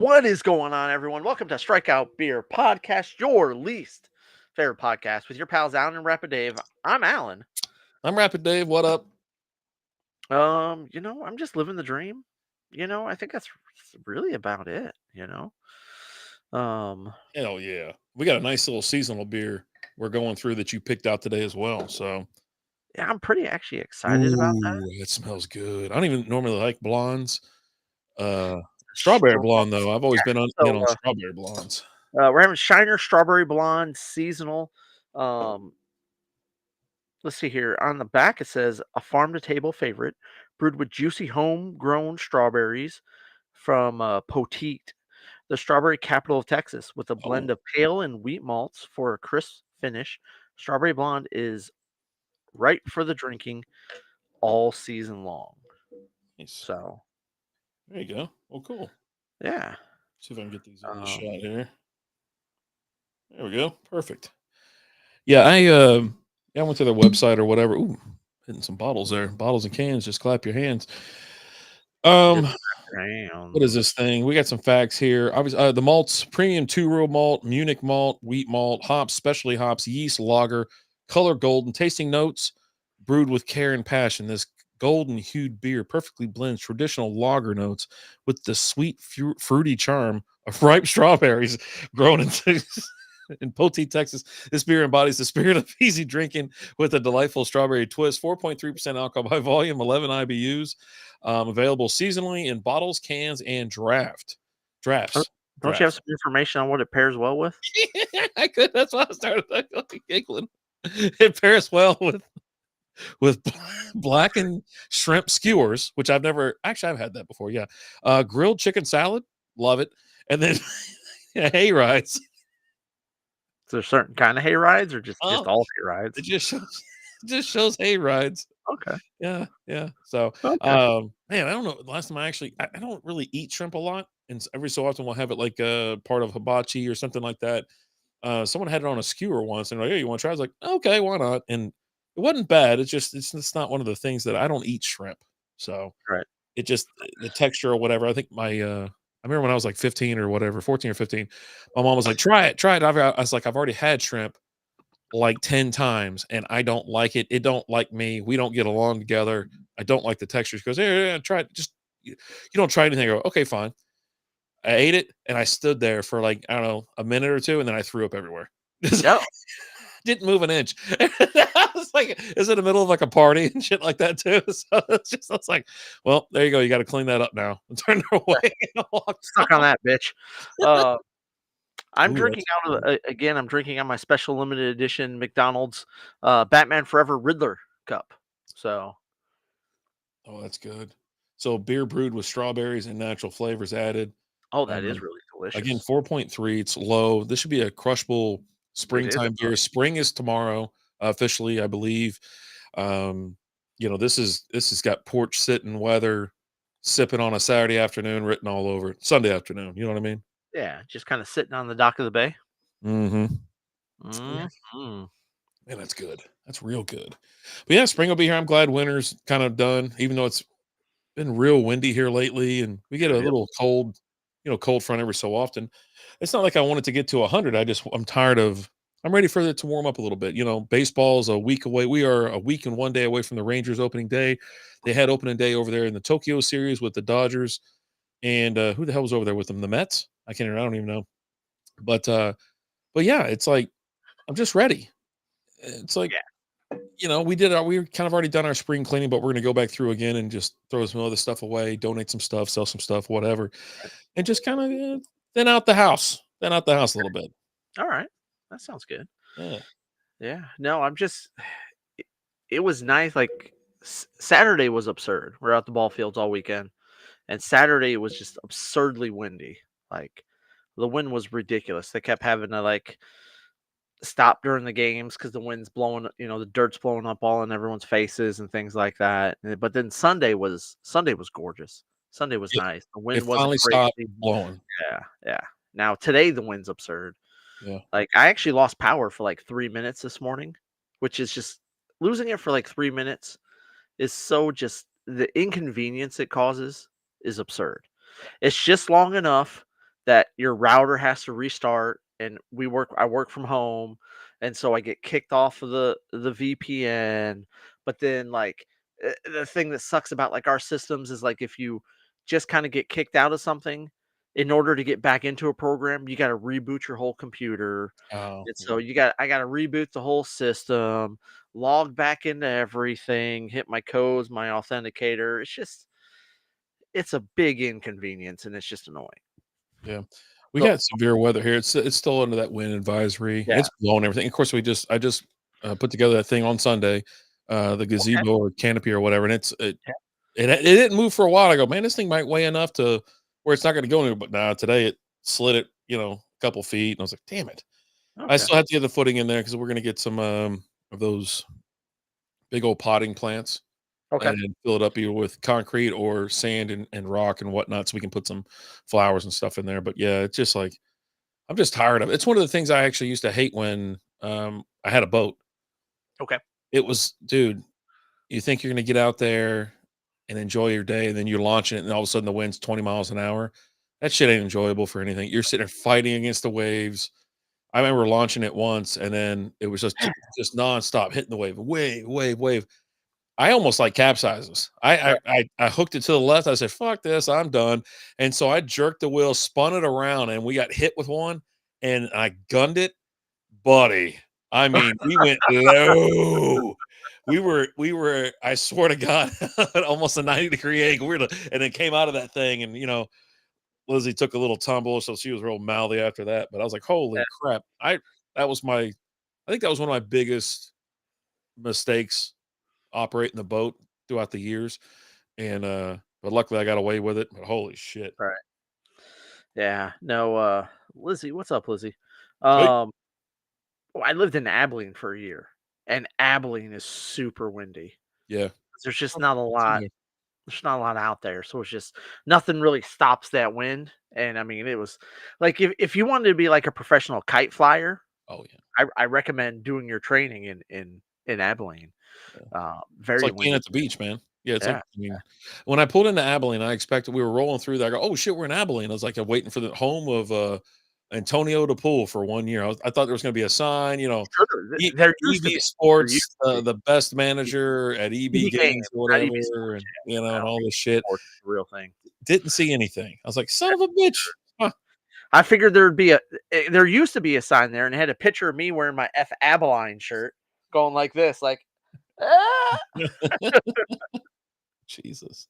What is going on, everyone? Welcome to Strikeout Beer Podcast, your least favorite podcast with your pals Alan and Rapid Dave. I'm Alan. I'm Rapid Dave. What up? I'm just living the dream. I think that's really about it, Um, Hell yeah. We got a nice little seasonal beer we're going through that you picked out today as well. So, yeah, I'm pretty actually excited about that. ooh, it smells good. I don't even normally like blondes. Uh, Strawberry Straw- blonde though. I've always been in So, on strawberry blondes. we're having Shiner Strawberry Blonde seasonal. Um, let's see here. On the back, it says a farm to table favorite, brewed with juicy homegrown strawberries from Poteet, the strawberry capital of Texas, with a Oh, blend of pale and wheat malts for a crisp finish. Strawberry blonde is right for the drinking all season long. nice. So, There you go. Oh, cool. yeah. See if I can get these in the Um, shot here. There we go. Perfect. Yeah, I went to their website or whatever. Ooh, hitting some bottles there. Bottles and cans. Just clap your hands. just Um, What is this rounds. thing? We got some facts here. Obviously, the malts: premium two-row malt, Munich malt, wheat malt, hops, specialty hops, yeast, lager, color golden. Tasting notes: brewed with care and passion. This golden hued beer perfectly blends traditional lager notes with the sweet, fruity charm of ripe strawberries grown into in Poteet, Texas. This beer embodies the spirit of easy drinking with a delightful strawberry twist. 4.3% alcohol by volume, 11 IBUs. Available seasonally in bottles, cans, and Don't drafts. don't you have Drafts. some information on what it pairs well with? I could. That's why I started giggling. It pairs well with blackened shrimp skewers, which I've had that before. Yeah, grilled chicken salad, love it, and then hay rides. Is there certain kind of hay rides or just Oh, all hay rides? it just shows just shows hay rides. Okay. Yeah, yeah. So, Okay. man, I don't know. Last time I don't really eat shrimp a lot, and every so often we'll have it like a part of hibachi or something like that. Someone had it on a skewer once, and they're like, "Hey, you want to try?" I was like, "Okay, why not?" And it wasn't bad. It's not one of the things that I don't eat shrimp, so Right. it just the texture or whatever. I think I remember when I was like 15 or whatever, 14 or 15, my mom was like, "Try it, try it." I was like, "I've already had shrimp like 10 times and I don't like it. It don't like me. We don't get along together. I don't like the texture." She goes, "Yeah, try it. Just you don't try anything." I go, "Okay, fine." I ate it and I stood there for like, I don't know, a minute or two, and then I threw up everywhere. Yep. Didn't move an inch. I was like, it's in the middle of like a party and shit like that too. So I was like, well, there you go. You got to clean that up now. And turned her away and walked Stuck on off. that bitch. Uh, I'm Ooh, drinking that's out of good. again. I'm drinking on my special limited edition McDonald's Batman Forever Riddler cup. So, Oh, that's good. So beer brewed with strawberries and natural flavors added. oh, that is Um, really Again, delicious. 4.3. It's low. This should be a crushable It is. springtime beer. Spring is tomorrow, officially, I believe. Um, this has got porch sitting weather, sipping on a Saturday afternoon, written all over it. Sunday afternoon. You know what I mean? Yeah, just kind of sitting on the dock of the bay. Mm-hmm. Yeah. Hmm. Man, that's good. That's real good. But yeah, spring will be here. I'm glad winter's kind of done, even though it's been real windy here lately, and we get a Yep. little cold, cold front every so often. It's not like I want it to get to 100. I'm tired of. I'm ready for it to warm up a little bit. Baseball is a week away. We are a week and 1 day away from the Rangers opening day. They had opening day over there in the Tokyo series with the Dodgers, and who the hell was over there with them? The Mets. I don't even know. But yeah, it's like I'm just ready. It's like Yeah. we kind of already done our spring cleaning, but we're going to go back through again and just throw some other stuff away, donate some stuff, sell some stuff, whatever, and just kind of thin out the house a little bit. All right. That sounds good. Yeah. Yeah. No, I'm just. It was nice. Like Saturday was absurd. We're out the ball fields all weekend, and Saturday was just absurdly windy. Like the wind was ridiculous. They kept having to like stop during the games because the wind's blowing, the dirt's blowing up all in everyone's faces and things like that. But then Sunday was gorgeous. Sunday was It, nice. The it wind wasn't finally stopped crazy. blowing. Yeah, yeah. Now today the wind's absurd. Yeah. Like I actually lost power for like 3 minutes this morning, which is just losing it for like 3 minutes is so just the inconvenience it causes is absurd. It's just long enough that your router has to restart, and I work from home, and so I get kicked off of the VPN. But then like the thing that sucks about like our systems is like if you just kind of get kicked out of something, in order to get back into a program, you got to reboot your whole computer. Oh, And yeah. so I got to reboot the whole system, log back into everything, hit my codes, my authenticator. It's a big inconvenience, and it's just annoying. Yeah. We So got severe weather here. It's still under that wind advisory. yeah, It's blowing everything. Of course, I just put together that thing on Sunday, the okay, gazebo or canopy or whatever, and yeah, it didn't move for a while. I go, man, this thing might weigh enough to where it's not going to go anywhere. But now today it slid it, a couple feet, and I was like, damn it. I okay, still have to get the footing in there because we're going to get some of those big old potting plants okay, and fill it up either with concrete or sand and rock and whatnot, so we can put some flowers and stuff in there. But yeah, it's just like I'm just tired of it. It's one of the things I actually used to hate when I had a boat. okay. It was, dude, you think you're gonna get out there and enjoy your day, and then you're launching it, and all of a sudden the wind's 20 miles an hour. That shit ain't enjoyable for anything. You're sitting there fighting against the waves. I remember launching it once, and then it was just nonstop hitting the wave, wave, wave, wave. I almost like capsizes. I hooked it to the left. I said, "Fuck this, I'm done." And so I jerked the wheel, spun it around, and we got hit with one, and I gunned it, buddy. I mean, we went low. We were. I swear to God, almost a 90-degree angle. And then came out of that thing, and Lizzie took a little tumble, so she was real mouthy after that. But I was like, Yeah, "Holy crap!" That was my. I think that was one of my biggest mistakes operating the boat throughout the years, and, but luckily I got away with it, but holy shit. right. Yeah, no, Lizzie, what's up, Lizzie? Hey. Um, I lived in Abilene for a year, and Abilene is super windy. Yeah. There's just Oh, not a it's in lot. there. There's not a lot out there, so it's just nothing really stops that wind. And I mean, it was like if you wanted to be like a professional kite flyer, Oh, yeah, I recommend doing your training in Abilene. yeah. It's Very like being windy. at the beach, man. Yeah, it's like Yeah, I mean, when I pulled into Abilene, I expected we were rolling through there, I go, "Oh, shit, we're in Abilene." I was like, I'm waiting for the home of, Antonio to pull for 1 year. I thought there was gonna be a sign, sure. E There used to EB be. There used Sports, to be. the best manager at EB EB Games, Games or not EB whatever, Sports. and, Yeah, and no, all EB this shit. Sports is the real thing. Didn't see anything. I was like, "Son of a bitch." Huh. I figured there'd be there used to be a sign there, and it had a picture of me wearing my F Abilene shirt, going like this, like, "Ah!" Jesus.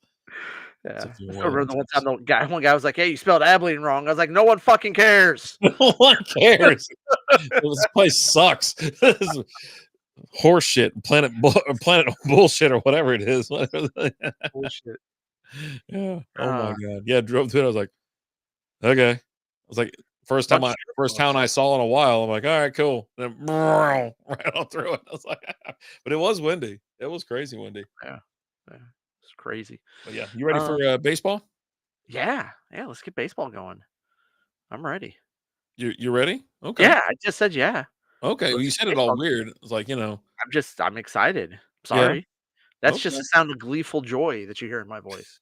Yeah. I Severe still weather. remember the one guy was like, "Hey, you spelled Abilene wrong." I was like, "No one fucking cares." No one cares. This place sucks. This is horse shit, planet bullshit or whatever it is. Whatever Bullshit. yeah. Oh my Uh, god. Yeah, drove through it. I was like, okay. I was like, bunch of strip first town clubs. I saw in a while. I'm like, all right, cool. Then right on through it. I was like, but it was windy. It was crazy windy. Yeah, yeah, it's crazy. But yeah, you ready Uh, for baseball? yeah, yeah, let's get baseball going. I'm ready. You ready? Okay. Yeah, I just said yeah. Okay. Well, Let's you get said it all baseball. weird. It's like, I'm excited. yeah. Sorry. That's just Okay. the sound of gleeful joy that you hear in my voice.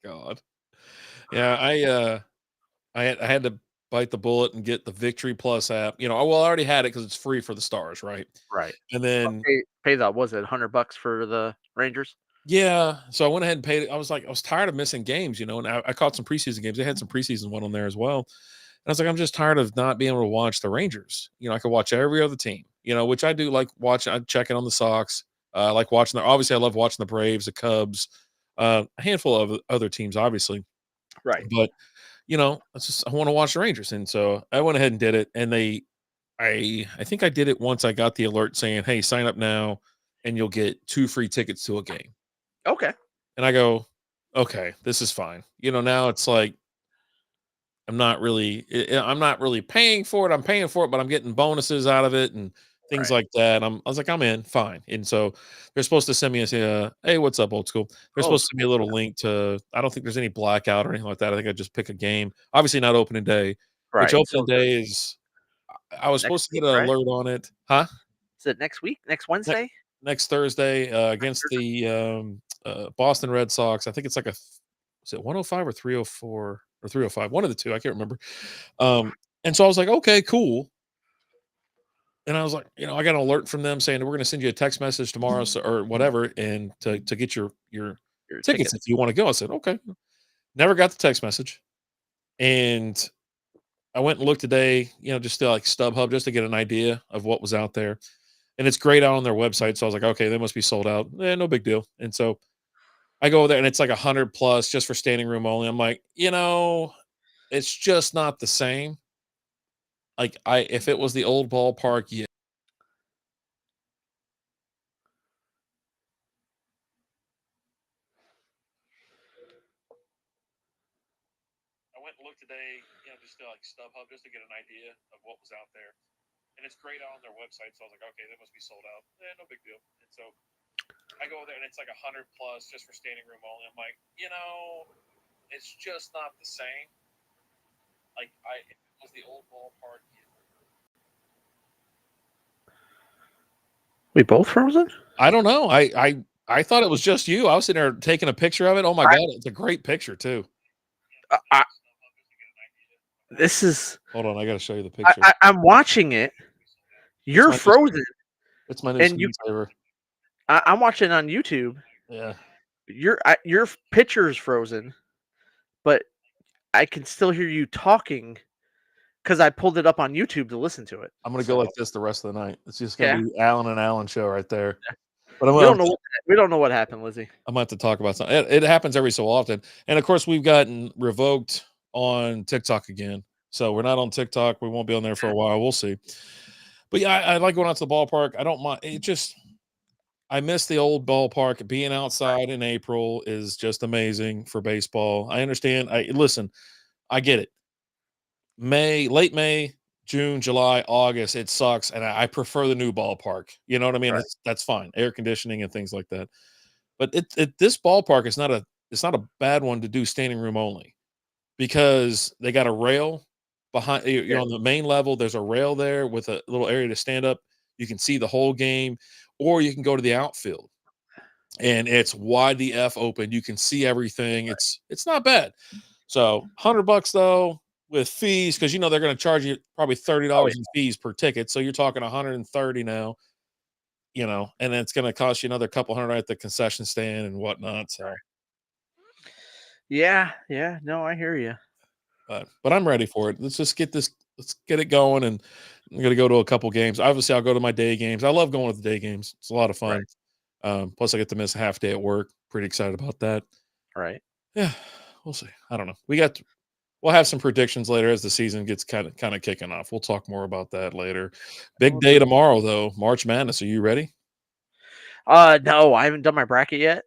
God. Yeah, I had to bite the bullet and get the Victory Plus app. Well, I already had it because it's free for the Stars, right? Right. And then Pay the was it $100 for the Rangers? yeah, so I went ahead and paid it. I was tired of missing games, and I caught some preseason games. They had some preseason one on there as well. And I was like, I'm just tired of not being able to watch the Rangers. I could watch every other team, which I do like watching. I check in on the Sox. I like watching obviously I love watching the Braves, the Cubs, a handful of other teams, obviously. Right. But I want to watch the Rangers, and so I went ahead and did it. And I think I did it once. I got the alert saying, "Hey, sign up now, and you'll get 2 free tickets to a game." Okay. And I go, "Okay, this is fine." Now it's like I'm not really paying for it. I'm paying for it, but I'm getting bonuses out of it and things Right. like that. I was like, I'm in, fine. And so they're supposed to send me hey, what's up, old school? They're Oh, supposed to it's send me a cool. little link to. I don't think there's any blackout or anything like that. I think I just pick a game. Obviously, not opening day, which Right. opening So is it day is. I was next supposed to week, get an right? alert on it, huh? Is it next week? Next Ne- Wednesday? Next Thursday Next against Thursday? the Boston Red Sox. I think it's like is it 105 or 304? or 305, one of the two. I can't remember. And so I was like, okay, cool. And I was like, I got an alert from them saying we're going to send you a text message tomorrow, or whatever, and to get your Your tickets if tickets. you want to go. I said, okay. Never got the text message, and I went and looked today, just to like StubHub, just to get an idea of what was out there. And it's great out on their website. So I was like, okay, they must be sold out. No big deal. And so I go over there and it's like 100 plus just for standing room only. I'm like, it's just not the same. Like if it was the old ballpark, yeah. I went and looked today, just to like StubHub, just to get an idea of what was out there. And it's great out on their website. So I was like, okay, they must be sold out. No big deal. And so I go there and it's like 100 plus just for standing room only. I'm like, it's just not the same. Like if it was the old ballpark. We both frozen? I don't know. I thought it was just you. I was sitting there taking a picture of it. Oh my god, it's a great picture too. I, this is. Hold on, I got to show you the picture. I'm watching it. You're frozen. It's my new and screensaver. I'm watching it on YouTube. Yeah. Your picture is frozen, but I can still hear you talking because I pulled it up on YouTube to listen to it. I'm gonna go like this the rest of the night. It's just gonna Yeah. be Alan and Alan show right there. Yeah. But We don't know what happened, Lizzie. I'm gonna have to talk about something. It happens every so often, and of course we've gotten revoked on TikTok again. So we're not on TikTok. We won't be on there for a while. We'll see. But yeah, I like going out to the ballpark. I don't mind. I miss the old ballpark. Being outside in April is just amazing for baseball. I understand. Listen. I get it. Late May, June, July, August, it sucks, and I prefer the new ballpark. You know what I mean? Right. That's fine, air conditioning and things like that. But this ballpark is not a bad one to do standing room only, because they got a rail behind. You're on the main level. There's a rail there with a little area to stand up. You can see the whole game, or you can go to the outfield, and it's wide the f open. You can see everything. Right. It's not bad. So $100 though, with fees, because they're going to charge you probably $30 in fees per ticket. So you're talking 130 now, and then it's going to cost you another couple hundred at the concession stand and whatnot. So yeah, no, I hear you. But I'm ready for it. Let's get it going, and I'm going to go to a couple games. Obviously, I'll go to my day games. I love going to the day games. It's a lot of fun. Right. Plus, I get to miss a half day at work. Pretty excited about that. Right. Yeah, we'll see. I don't know. We'll have some predictions later as the season gets kind of kicking off. We'll talk more about that later. Big day tomorrow, though. March Madness. Are you ready? No, I haven't done my bracket yet.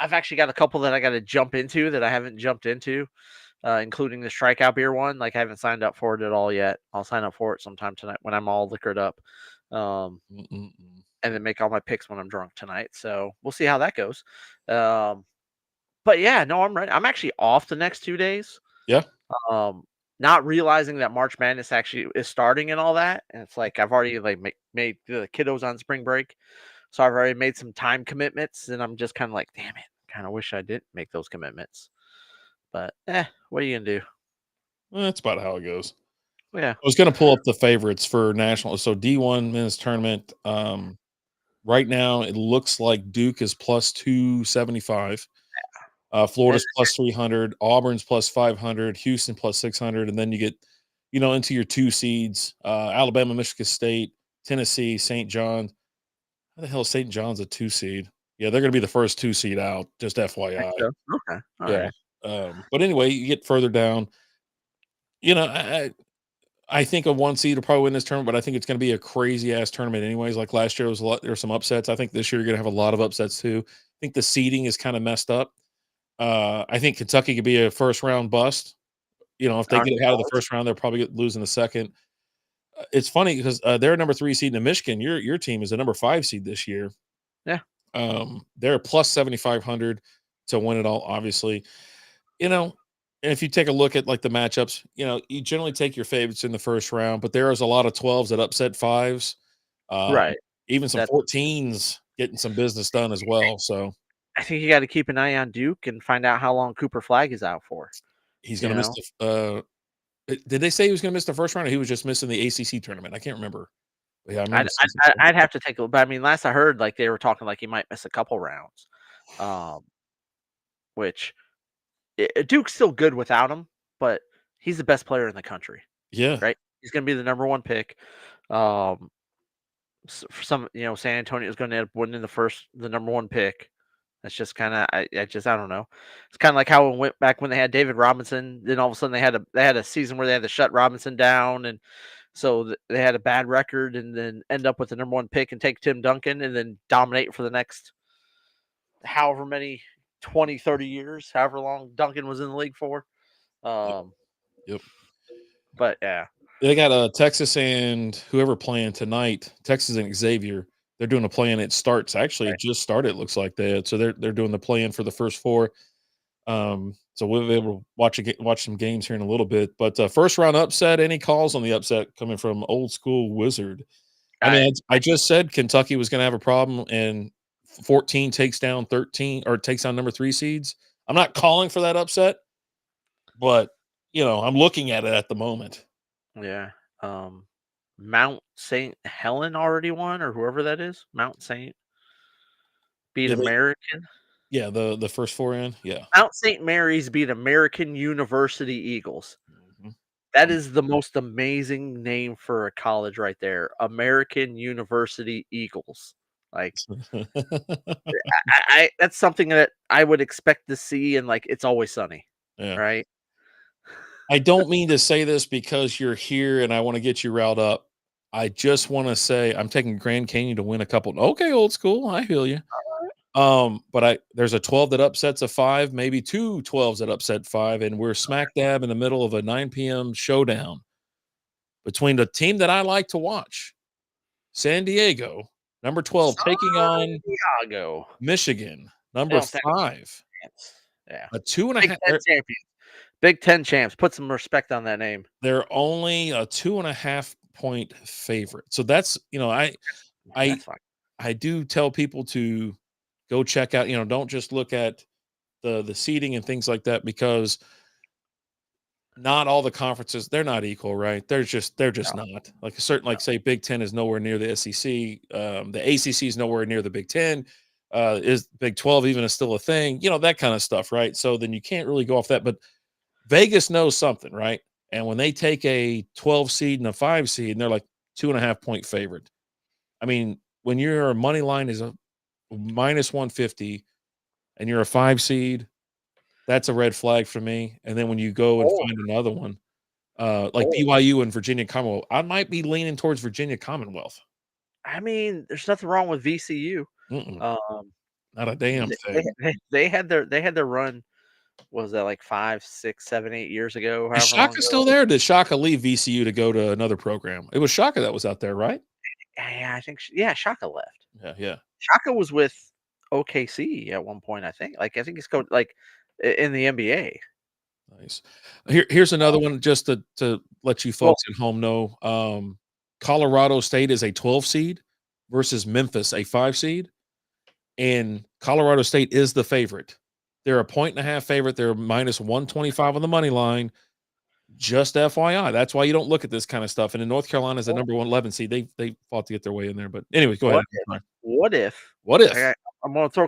I've actually got a couple that I got to jump into that I haven't jumped into, including the strikeout beer one. Like I haven't signed up for it at all yet. I'll sign up for it sometime tonight when I'm all liquored up, and then make all my picks when I'm drunk tonight. So we'll see how that goes. But yeah, no, I'm ready. I'm actually off the next 2 days. Yeah. Not realizing that March Madness actually is starting and all that, and it's like I've already like made the kiddos on spring break, so I've already made some time commitments, and I'm just kind of like, damn it, kind of wish I didn't make those commitments. But what are you gonna do? That's about how it goes. Yeah. I was going to pull up the favorites for national. So D1 men's tournament. Right now, it looks like Duke is plus 275. Florida's plus 300. Auburn's plus 500. Houston plus 600. And then you get, into your two seeds: Alabama, Michigan State, Tennessee, St. John. How the hell is St. John's a 2 seed? Yeah, they're going to be the first 2 seed out. Just FYI. Okay. All Yeah. right. But anyway, you get further down. I think a 1 seed will probably win this tournament, but I think it's going to be a crazy ass tournament anyways. Like last year, there's some upsets. I think this year you're going to have a lot of upsets too. I think the seeding is kind of messed up. I think Kentucky could be a first round bust. If they get out of the first round, they'll probably lose in the second. It's funny because they're a number 3 seed in Michigan. Your team is a number 5 seed this year. Yeah. They're plus 7,500 to win it all. Obviously, and if you take a look at like the matchups, you generally take your favorites in the first round, but there is a lot of 12s that upset 5s. Right. Even some 14s getting some business done as well. So I think you got to keep an eye on Duke and find out how long Cooper Flag is out for. He's You gonna miss know, did they say he was gonna miss the first round or he was just missing the ACC tournament? I can't remember. Yeah, I remember I'd, seeing some I'd stuff. I'd have to take a look. But I mean, last I heard, like they were talking like he might miss a couple rounds, um, which Duke's still good without him, but he's the best player in the country, Yeah. right? He's going to be the number one pick. Um, for some, San Antonio is going to end up winning the number one pick. That's just kind of, I don't know. It's kind of like how it went back when they had David Robinson. Then all of a sudden they had a season where they had to shut Robinson down, and so they had a bad record, and then end up with the number one pick and take Tim Duncan, and then dominate for the next however many 20, 30 years, however long Duncan was in the league for. Yep. Um, Yep. but yeah, They got Texas and whoever playing tonight. Texas and Xavier. They're doing a play-in. It starts actually. It right. just started. It looks like that. So they're doing the play-in for the first four. So we'll be able to watch some games here in a little bit. But first round upset. Any calls on the upset coming from old school Wizard? I I, mean, I just said Kentucky was going to have a problem, and 14 takes down 13 or takes down number 3 seeds. I'm not calling for that upset, but I'm looking at it at the moment. yeah. Um, Mount St. Helen already won, or whoever that is. Mount St. beat Yeah, American. the first four in, yeah. Mount St. Mary's beat American University Eagles. Mhm. That is the most amazing name for a college right there. American University Eagles. Like that's something that I would expect to see in like It's Always Sunny, Yeah. right? I don't mean to say this because you're here and I want to get you riled up. I just want to say I'm taking Grand Canyon to win a couple. Okay, old school. I feel you. But there's a 12 that upsets a 5, maybe two 12s that upset 5, and we're smack dab in the middle of a 9 p.m. showdown between the team that I like to watch, San Diego, number 12, taking on Santiago. Michigan, They number don't stand a 5. chance. Yeah. A two and a Big half. Ten champions. Big Ten champs. Put some respect on that name. They're only a 2.5 point favorite. So that's I That's fine. I do tell people to go check out. Don't just look at the seating and things like that because not all the conferences they're not equal, right? They're just No, not like a certain no. like say Big Ten is nowhere near the SEC, the ACC is nowhere near the Big Ten. Is Big 12 even still a thing? That kind of stuff, right? So then you can't really go off that. But Vegas knows something, right? And when they take a 12 seed and a 5 seed, and they're like 2.5 point favorite. I mean, when your money line is a minus 150 and you're a 5 seed, that's a red flag for me. And then when you go and Or, find another one, like or. BYU and Virginia Commonwealth, I might be leaning towards Virginia Commonwealth. I mean, there's nothing wrong with VCU. Mm-mm, Um, not a damn they, they, thing. they had their run. Was that like 5, 6, 7, 8 years ago? Is However long Shaka ago. still there? Or did Shaka leave VCU to go to another program? It was Shaka that was out there, right? Yeah, I think. Yeah, Shaka left. Yeah, yeah. Shaka was with OKC at one point. I think. Like I think he's going like in the NBA. Nice. Here's another one just to let you Well, folks at home know. Colorado State is a 12 seed versus Memphis, a 5 seed, and Colorado State is the favorite. They're a point and a half favorite. They're minus 125 on the money line. Just FYI. That's why you don't look at this kind of stuff. And in North Carolina is the well, number 11 seed. They fought to get their way in there. But anyway, go ahead. what I'm if? sorry. What if? What if? I, I'm gonna throw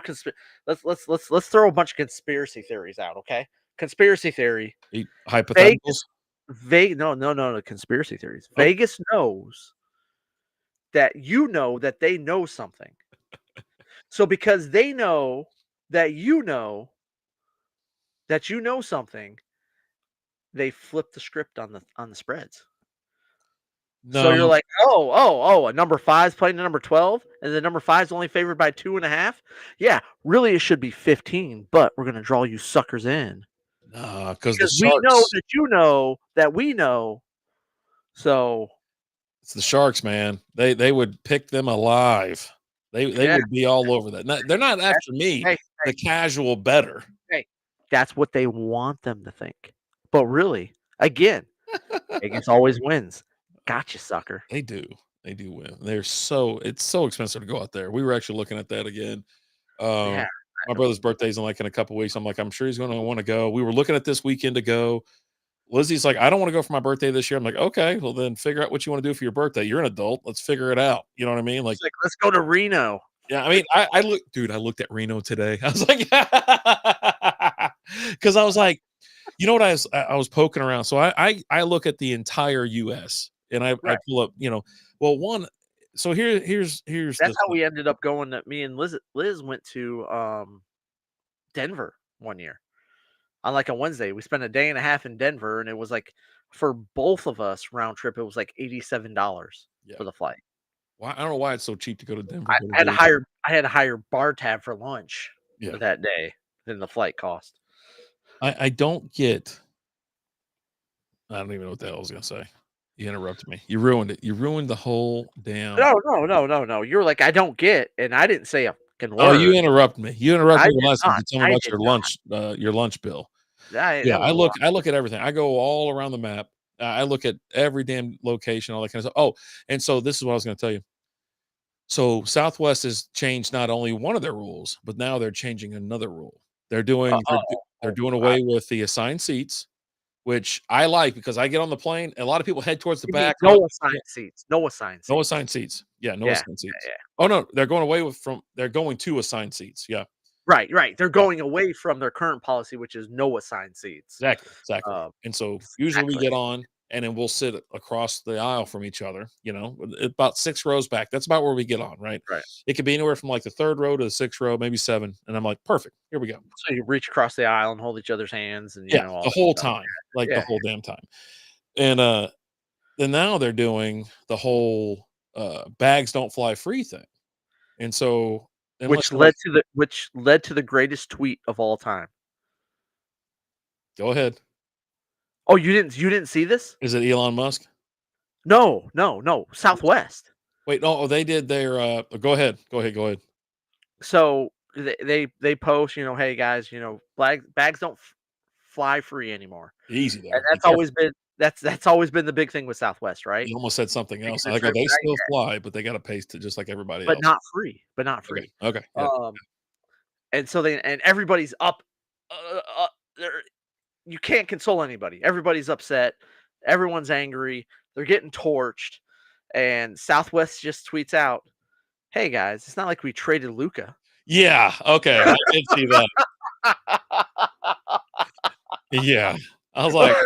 let's throw a bunch of conspiracy theories out. Okay, conspiracy theory. Hypotheticals? Vegas. No. Conspiracy theories. Okay. Vegas knows that they know something. So because they know that you know something, they flip the script on the spreads. So you're No, like, oh, a number five's playing a number 12, and the number five's only favored by 2.5. Yeah, really it should be 15, but we're gonna draw you suckers in no, because the because we know Sharks. that you know that we know. So It's the Sharks, man. They would pick them alive. They yeah, would be all over that. They're not that's, after me, hey, the hey, casual better. hey, that's what they want them to think. But really, again, Vegas always wins. Gotcha, sucker. They do. They do win. It's so expensive to go out there. We were actually looking at that again. Um, Yeah. my brother's birthday's in a couple weeks. I'm like, I'm sure he's going to want to go. We were looking at this weekend to go. Lizzie's like, I don't want to go for my birthday this year. I'm like, okay, well then figure out what you want to do for your birthday. You're an adult. Let's figure it out. You know what I mean? Like, She's like, let's go to Reno. yeah, I mean, I looked at Reno today. I was like, because I was like, you know what I was poking around. So I look at the entire US and I Right. pull up, well, one, so here's That's the how we ended up going. Me and Liz went to Denver one year on like a Wednesday. We spent a day and a half in Denver, and it was like for both of us round trip, it was like $87 yeah. for the flight. Why I don't know why it's so cheap to go to Denver I for the had to day. hire I had to hire bar tab for lunch Yeah. that day than the flight cost. I don't get I don't even know what the hell I was gonna say. You interrupted me. You ruined it. You ruined the whole damn. No. You were like, I don't get, and I didn't say a fucking Oh, you word. interrupt me. You I interrupted me did last time not. to tell me I about did not. your lunch bill. Yeah, That was a lot. I look at everything. I go all around the map. I look at every damn location, all that kind of stuff. Oh, and so this is what I was going to tell you. So Southwest has changed not only one of their rules, but now they're changing another rule. They're doing I away with the assigned seats, which I like because I get on the plane. And a lot of people head towards the You mean back. no assigned seats? No assigned No seats. assigned seats. Yeah, no Yeah, assigned seats. yeah. Oh no, they're going to assigned seats. Yeah, Right. They're yeah. going away from their current policy, which is no assigned seats. Exactly. Um, And so usually we exactly. get on and then we'll sit across the aisle from each other, about 6 rows back. That's about where we get on, right? Right. It could be anywhere from like the 3rd row to the 6th row, maybe 7. And I'm like, perfect. Here we go. So you reach across the aisle and hold each other's hands, and Yeah, all the that whole stuff. time, like the Yeah. whole damn time. And then now they're doing the whole bags don't fly free thing. And so unless you're like, Which led to the greatest tweet of all time. go ahead. Oh, you didn't see this? Is it Elon Musk? No. Southwest. Wait, no, oh, they did their go ahead. Go ahead. So they post, hey guys, bags don't fly free anymore, Easy and there. Be careful. that's always been the big thing with Southwest, right? You almost said something Because else. I it's go, they still yeah, fly, but they gotta pay to just like everybody but else. not free, Okay. Okay. Yeah. Um, and so everybody's up. There, you can't console anybody. Everybody's upset. Everyone's angry. They're getting torched, and Southwest just tweets out, "Hey guys, it's not like we traded Luca." Yeah. Okay. I did see that. Yeah. I was like,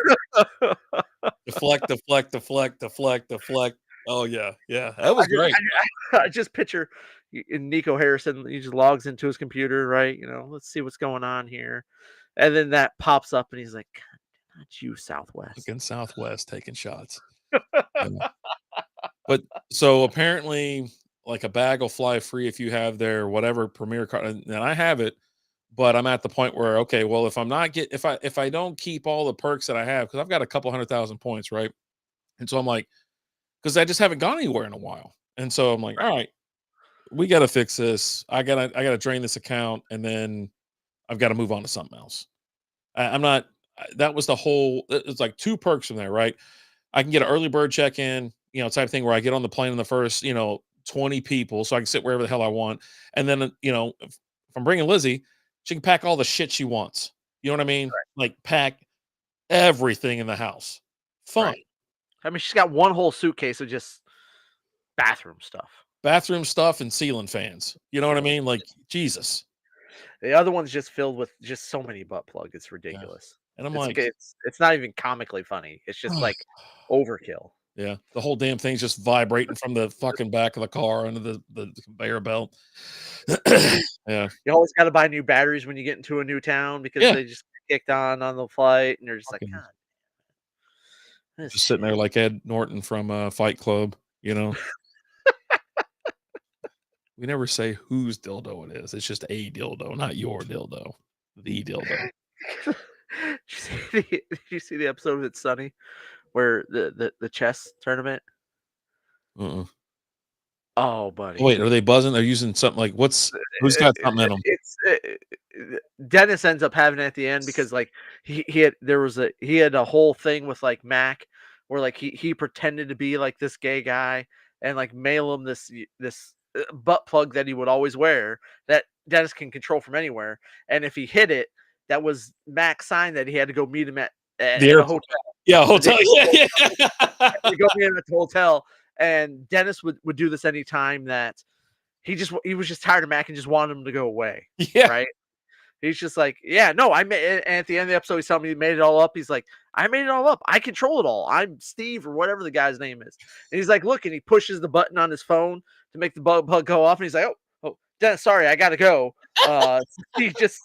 deflect. Oh yeah. Yeah. That I was just, great. I just picture Nico Harrison. He just logs into his computer, right? Let's see what's going on here, and then that pops up, and he's like, "God, not you, Southwest." Fucking Southwest taking shots. Yeah. But so apparently, like a bag will fly free if you have their whatever premier card, and I have it. But I'm at the point where, okay, well, if I don't keep all the perks that I have, because I've got a couple 100,000 points, right? And so I'm like, because I just haven't gone anywhere in a while, and so I'm like, all right, we got to fix this. I gotta drain this account, and then I've got to move on to something else. I'm not. That was the whole. It's like 2 perks from there, right? I can get an early bird check in, type of thing where I get on the plane in the first, 20 people, so I can sit wherever the hell I want, and then if I'm bringing Lizzie, she can pack all the shit she wants. You know what I mean? Like pack everything in the house. Fun. Right. I mean, she's got one whole suitcase of just bathroom stuff. Bathroom stuff and ceiling fans. You know what I Ceiling. mean? Like Jesus. The other one's just filled with just so many butt plugs. It's Yeah. ridiculous. And I'm It's like, it's not even comically funny. It's just like overkill. yeah, the whole damn thing's just vibrating from the fucking back of the car under the conveyor belt. Yeah. You always got to buy new batteries when you get into a new town because Yeah. they just kicked on the flight, and you're just like, Fucking God, this just sitting there shit. like Ed Norton from Fight Club, you know. We never say whose dildo it is. It's just a dildo, not your dildo. The dildo. Did you see the episode of It's Sunny where the chess tournament? Uh-uh. Oh, Oh, buddy. wait, are they buzzing? They're using something like who's got something in them? It's Dennis ends up having it at the end because like he had a whole thing with like Mac where like he pretended to be like this gay guy and like mail him this butt plug that he would always wear that Dennis can control from anywhere. And if he hit it, that was Mac's sign that he had to go meet him The in a airport. hotel. Yeah, The hotel. Yeah, to yeah. go meet him at the hotel. And Dennis would do this anytime that he was just tired of Mac and just wanted him to go away. Yeah. Right. He's just like, yeah, no, I made. And at the end of the episode, he's telling me he made it all up. He's like, I made it all up. I control it all. I'm Steve or whatever the guy's name is. And he's like, look, and he pushes the button on his phone to make the bug go off. And he's like, oh, Dennis, sorry, I gotta go. He just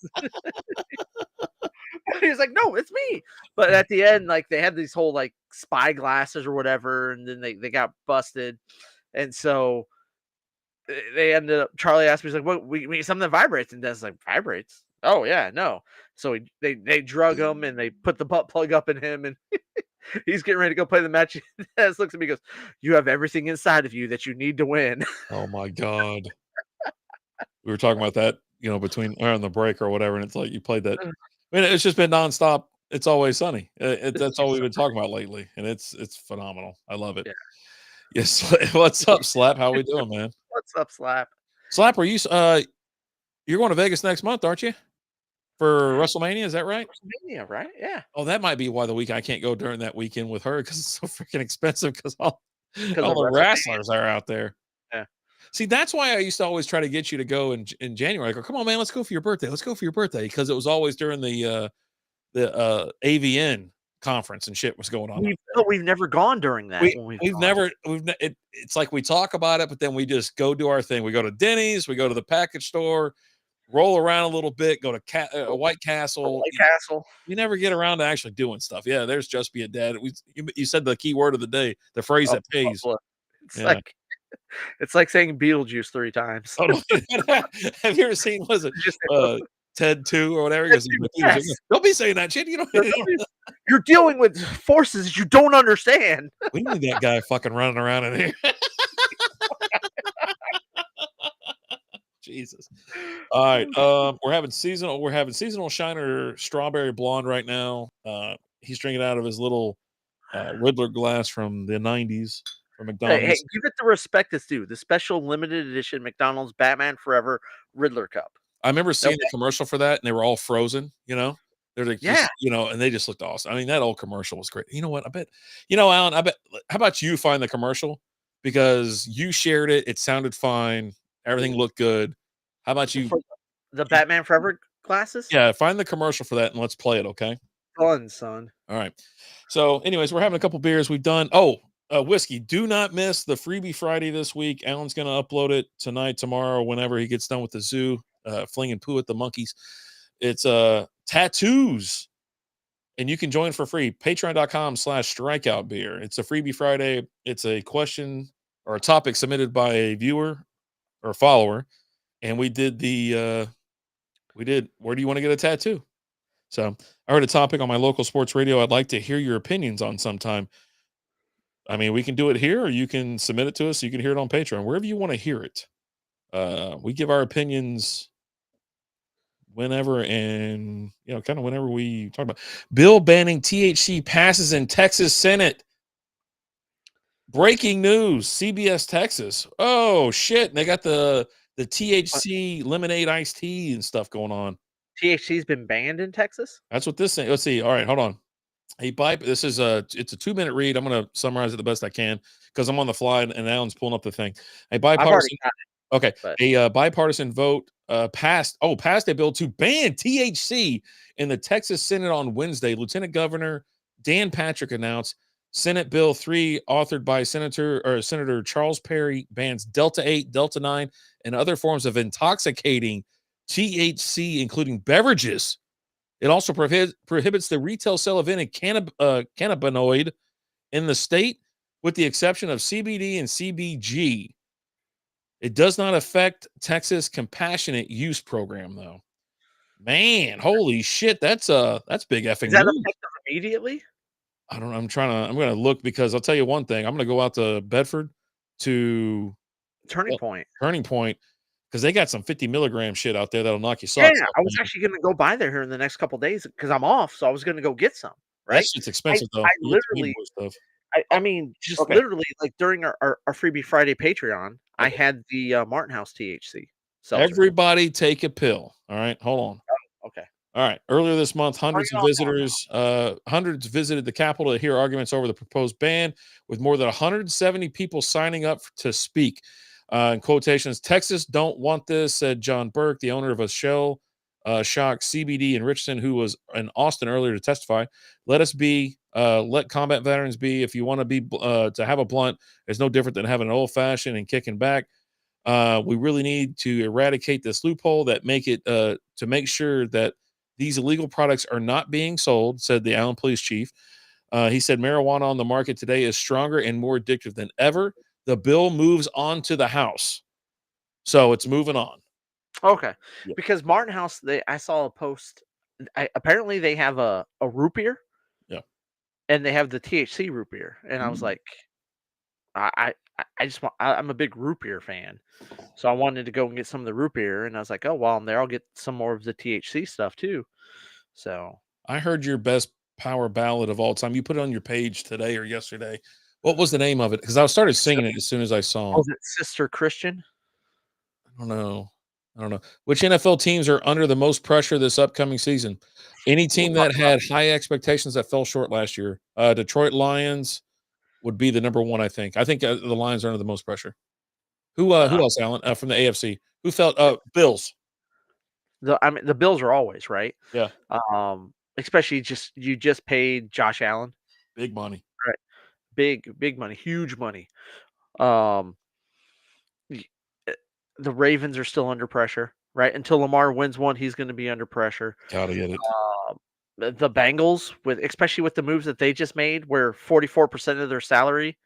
he's like, no, it's me. But at the end, like they had these whole like spy glasses or whatever, and then they got busted, and so they ended up. Charlie asked me, he's like, "What? We need something that vibrates," and Dennis like, "Vibrates? Oh yeah, no." So they drug him and they put the butt plug up in him, and he's getting ready to go play the match. Dennis looks at me, and goes, "You have everything inside of you that you need to win." Oh my God. We were talking about that, between on the break or whatever, and it's like you played that. I mean, it's just been nonstop. It's Always Sunny. That's all we've been talking about lately, and it's phenomenal. I love it. Yeah. Yes. What's up, Slap? How we doing, man? What's up, Slap? Slap, you're going to Vegas next month, aren't you? For WrestleMania, is that right? WrestleMania, right? Yeah. Oh, that might be why the week I can't go during that weekend with her because it's so freaking expensive because all Because of the WrestleMania. wrestlers are out there. Yeah. See, that's why I used to always try to get you to go in January. I go, come on, man, let's go for your birthday. Let's go for your birthday because it was always during the AVN conference and shit was going on. We've never gone during that. It's like we talk about it, but then we just go do our thing. We go to Denny's, we go to the package store, roll around a little bit, go to White Castle. We never get around to actually doing stuff. Yeah, there's Just Be a Dad. You said the key word of the day, the phrase that pays. It's like saying Beetlejuice 3 times. Oh, have you ever seen, was it Ted 2 or whatever? Yes. Don't be saying that shit. You're dealing with forces you don't understand. We need that guy fucking running around in here. Jesus. All right. We're having seasonal Shiner strawberry blonde right now. He's drinking out of his little Riddler glass from the 90s from McDonald's. Hey, give it the respect it's due. The special limited edition McDonald's Batman Forever Riddler cup. I remember seeing the commercial for that, and they were all frozen. They're like, yeah, and they just looked awesome. I mean, that old commercial was great. You know what? I bet, Alan. How about you find the commercial because you shared it. It sounded fine. Everything looked good. How about you? For the Batman Forever glasses? Yeah, find the commercial for that and let's play it. Okay. Fun, son. All right. So, anyways, we're having a couple beers. We've done. Whiskey. Do not miss the Freebie Friday this week. Alan's going to upload it tonight, tomorrow, whenever he gets done with the zoo, flinging poo at the monkeys. It's tattoos, and you can join for free. Patreon.com/strikeoutbeer. It's a Freebie Friday. It's a question or a topic submitted by a viewer or follower, and we did where do you want to get a tattoo? So I heard a topic on my local sports radio. I'd like to hear your opinions on sometime. I mean, we can do it here, or you can submit it to us. You can hear it on Patreon, wherever you want to hear it. We give our opinions whenever, and kind of whenever we talk about. Bill banning THC passes in Texas Senate. Breaking news: CBS Texas. Oh shit! And they got the THC lemonade iced tea and stuff going on. THC's been banned in Texas. That's what this thing. Let's see. All right, hold on. This is it's a 2-minute read. I'm going to summarize it the best I can because I'm on the fly and Alan's pulling up the thing. A bipartisan. Okay. But a bipartisan vote passed a bill to ban THC in the Texas Senate on Wednesday. Lieutenant Governor Dan Patrick announced Senate Bill 3, authored by Senator Charles Perry, bans Delta 8, Delta 9, and other forms of intoxicating THC, including beverages. It also prohibits the retail sale of any cannabinoid in the state, with the exception of CBD and CBG. It does not affect Texas compassionate use program, though. Man, holy shit, that's big effing. Is that effective immediately? I don't know. I'm going to look because I'll tell you one thing. I'm going to go out to Bedford to Turning Point because they got some 50 milligram shit out there that'll knock you socks off. I was actually going to go by there here in the next couple of days because I'm off, so I was going to go get some. Right? That shit's expensive though. I literally, literally, like during our Freebie Friday Patreon, I Okay. had the Martin House THC seltzer. Everybody take a pill. All right, hold on. Okay. All right. Earlier this month, Bring it on down now. hundreds visited the Capitol to hear arguments over the proposed ban, with more than 170 people signing up to speak. In quotations, Texas don't want this, said John Burke, the owner of a Shell Shock CBD in Richardson, who was in Austin earlier to testify. Let us be. Let combat veterans be. If you want to have a blunt, it's no different than having an old fashioned and kicking back. We really need to eradicate this loophole to make sure that these illegal products are not being sold, said the Allen Police Chief. He said marijuana on the market today is stronger and more addictive than ever. The bill moves on to the House. So it's moving on. Okay. Yeah. Because Martin House, I saw a post. Apparently, they have a root beer Yeah. and they have the THC root beer, and I was Mm. like, I just want. I'm a big root beer fan, so I wanted to go and get some of the root beer, and I was like, oh, while I'm there, I'll get some more of the THC stuff too. So, I heard your best power ballad of all time. You put it on your page today or yesterday. What was the name of it? Because I started so, singing it as soon as I saw it. was it Sister Christian? I don't know. I don't know. Which NFL teams are under the most pressure this upcoming season? Any We'll team talk that about. had high expectations that fell short last year. Detroit Lions would be the number one, I think. I think the Lions are under the most pressure. Who else, Alan, from the AFC? Who felt Bills? I mean, the Bills are always right. Yeah, Especially you just paid Josh Allen, big money. right? Big money, huge money. Um, y- eh, the Ravens are still under pressure, right? Until Lamar wins one, he's going to be under pressure. Gotta get it. The Bengals, with especially with the moves that they just made, where 44% of their salary,